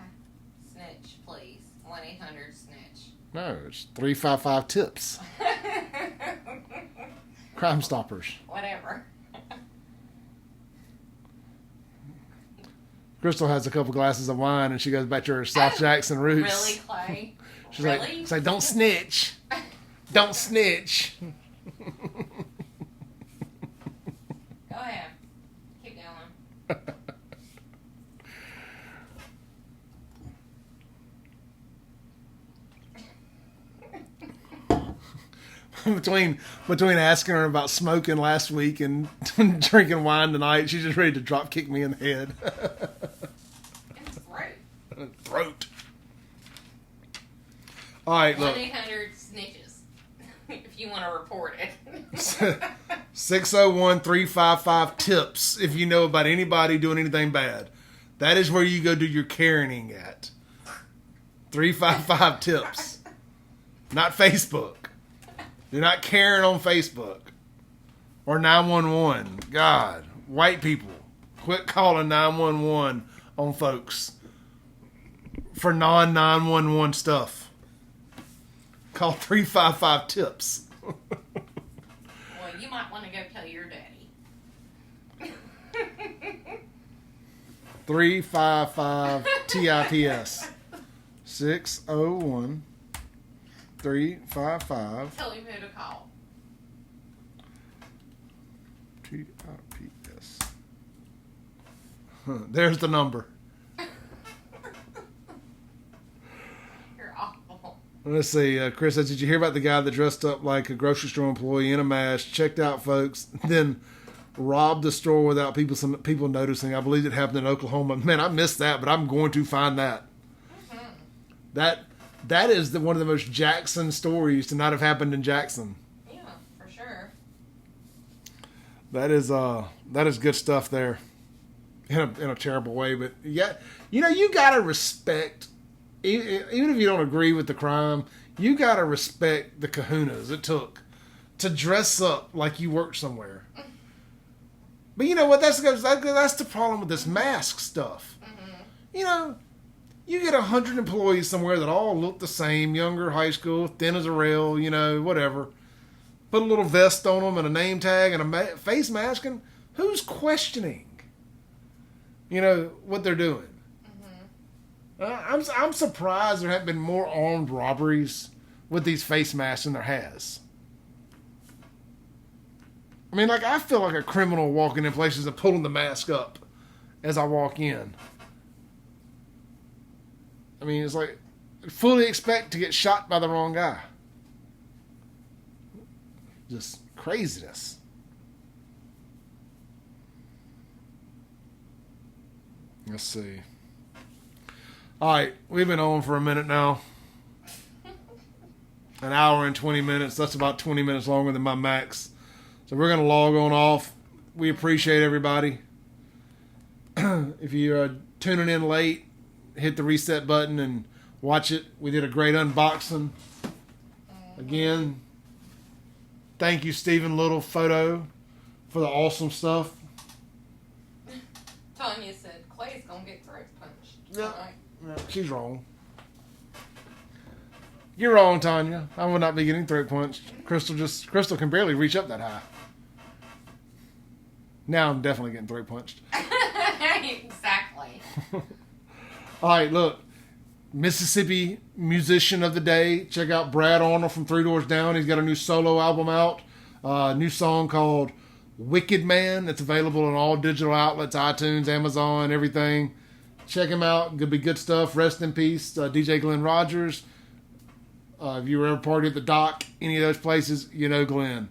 Snitch, please. 1-800-SNITCH. No, it's 355-TIPS. Crime Stoppers. Whatever. Crystal has a couple glasses of wine, and she goes back to her South Jackson roots. Really, Clay? She's Really? like, don't snitch. Don't snitch. Go ahead. Keep going. between asking her about smoking last week and drinking wine tonight, she's just ready to drop kick me in the head. It's throat. Throat. All right, look. 1-800-SNITCHES. If you want to report it. 601-355-TIPS if you know about anybody doing anything bad. That is where you go do your caring at. 355-TIPS. Not Facebook. You're not caring on Facebook. Or 911. God. White people. Quit calling 911 on folks. For non-911 stuff. Call 355-TIPS. Well, you might want to go tell your daddy. 355-TIPS. 601-355. Tell him who to call. TIPS. There's the number. You're awful. Let's see. Chris says, did you hear about the guy that dressed up like a grocery store employee in a mask, checked out folks, then robbed the store without people noticing? I believe it happened in Oklahoma. Man, I missed that, but I'm going to find that. Mm-hmm. That is one of the most Jackson stories to not have happened in Jackson. Yeah, for sure. That is good stuff there, in a terrible way. But yeah, you know, you gotta respect, even if you don't agree with the crime, you gotta respect the kahunas it took to dress up like you worked somewhere. But you know what? That's the problem with this mask stuff. Mm-hmm. You know, you get 100 employees somewhere that all look the same, younger, high school, thin as a rail, you know, whatever. Put a little vest on them and a name tag and a face mask, and who's questioning, you know, what they're doing? Mm-hmm. I'm surprised there haven't been more armed robberies with these face masks than there has. I mean, like, I feel like a criminal walking in places and pulling the mask up as I walk in. I mean, it's like, fully expect to get shot by the wrong guy. Just craziness. Let's see. All right, we've been on for a minute now. An hour and 20 minutes. That's about 20 minutes longer than my max. So we're going to log on off. We appreciate everybody. If you're tuning in late, hit the reset button and watch it. We did a great unboxing. Again, thank you, Stephen Little Photo, for the awesome stuff. Tanya said Clay's gonna get throat punched. Yeah. Right. Yeah, she's wrong. You're wrong, Tanya. I will not be getting throat punched. Crystal can barely reach up that high. Now I'm definitely getting throat punched. Exactly. All right, look. Mississippi musician of the day. Check out Brad Arnold from Three Doors Down. He's got a new solo album out. New song called Wicked Man. It's available on all digital outlets, iTunes, Amazon, everything. Check him out. Gonna be good stuff. Rest in peace, DJ Glenn Rogers. If you were ever party at the dock, any of those places, you know Glenn.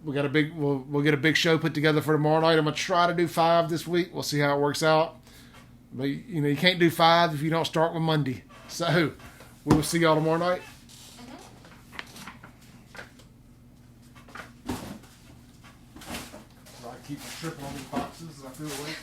We got we'll get a big show put together for tomorrow night. I'm gonna try to do 5 this week. We'll see how it works out. But you can't do 5 if you don't start with Monday. So we will see y'all tomorrow night. I keep tripping on these boxes as I feel awake.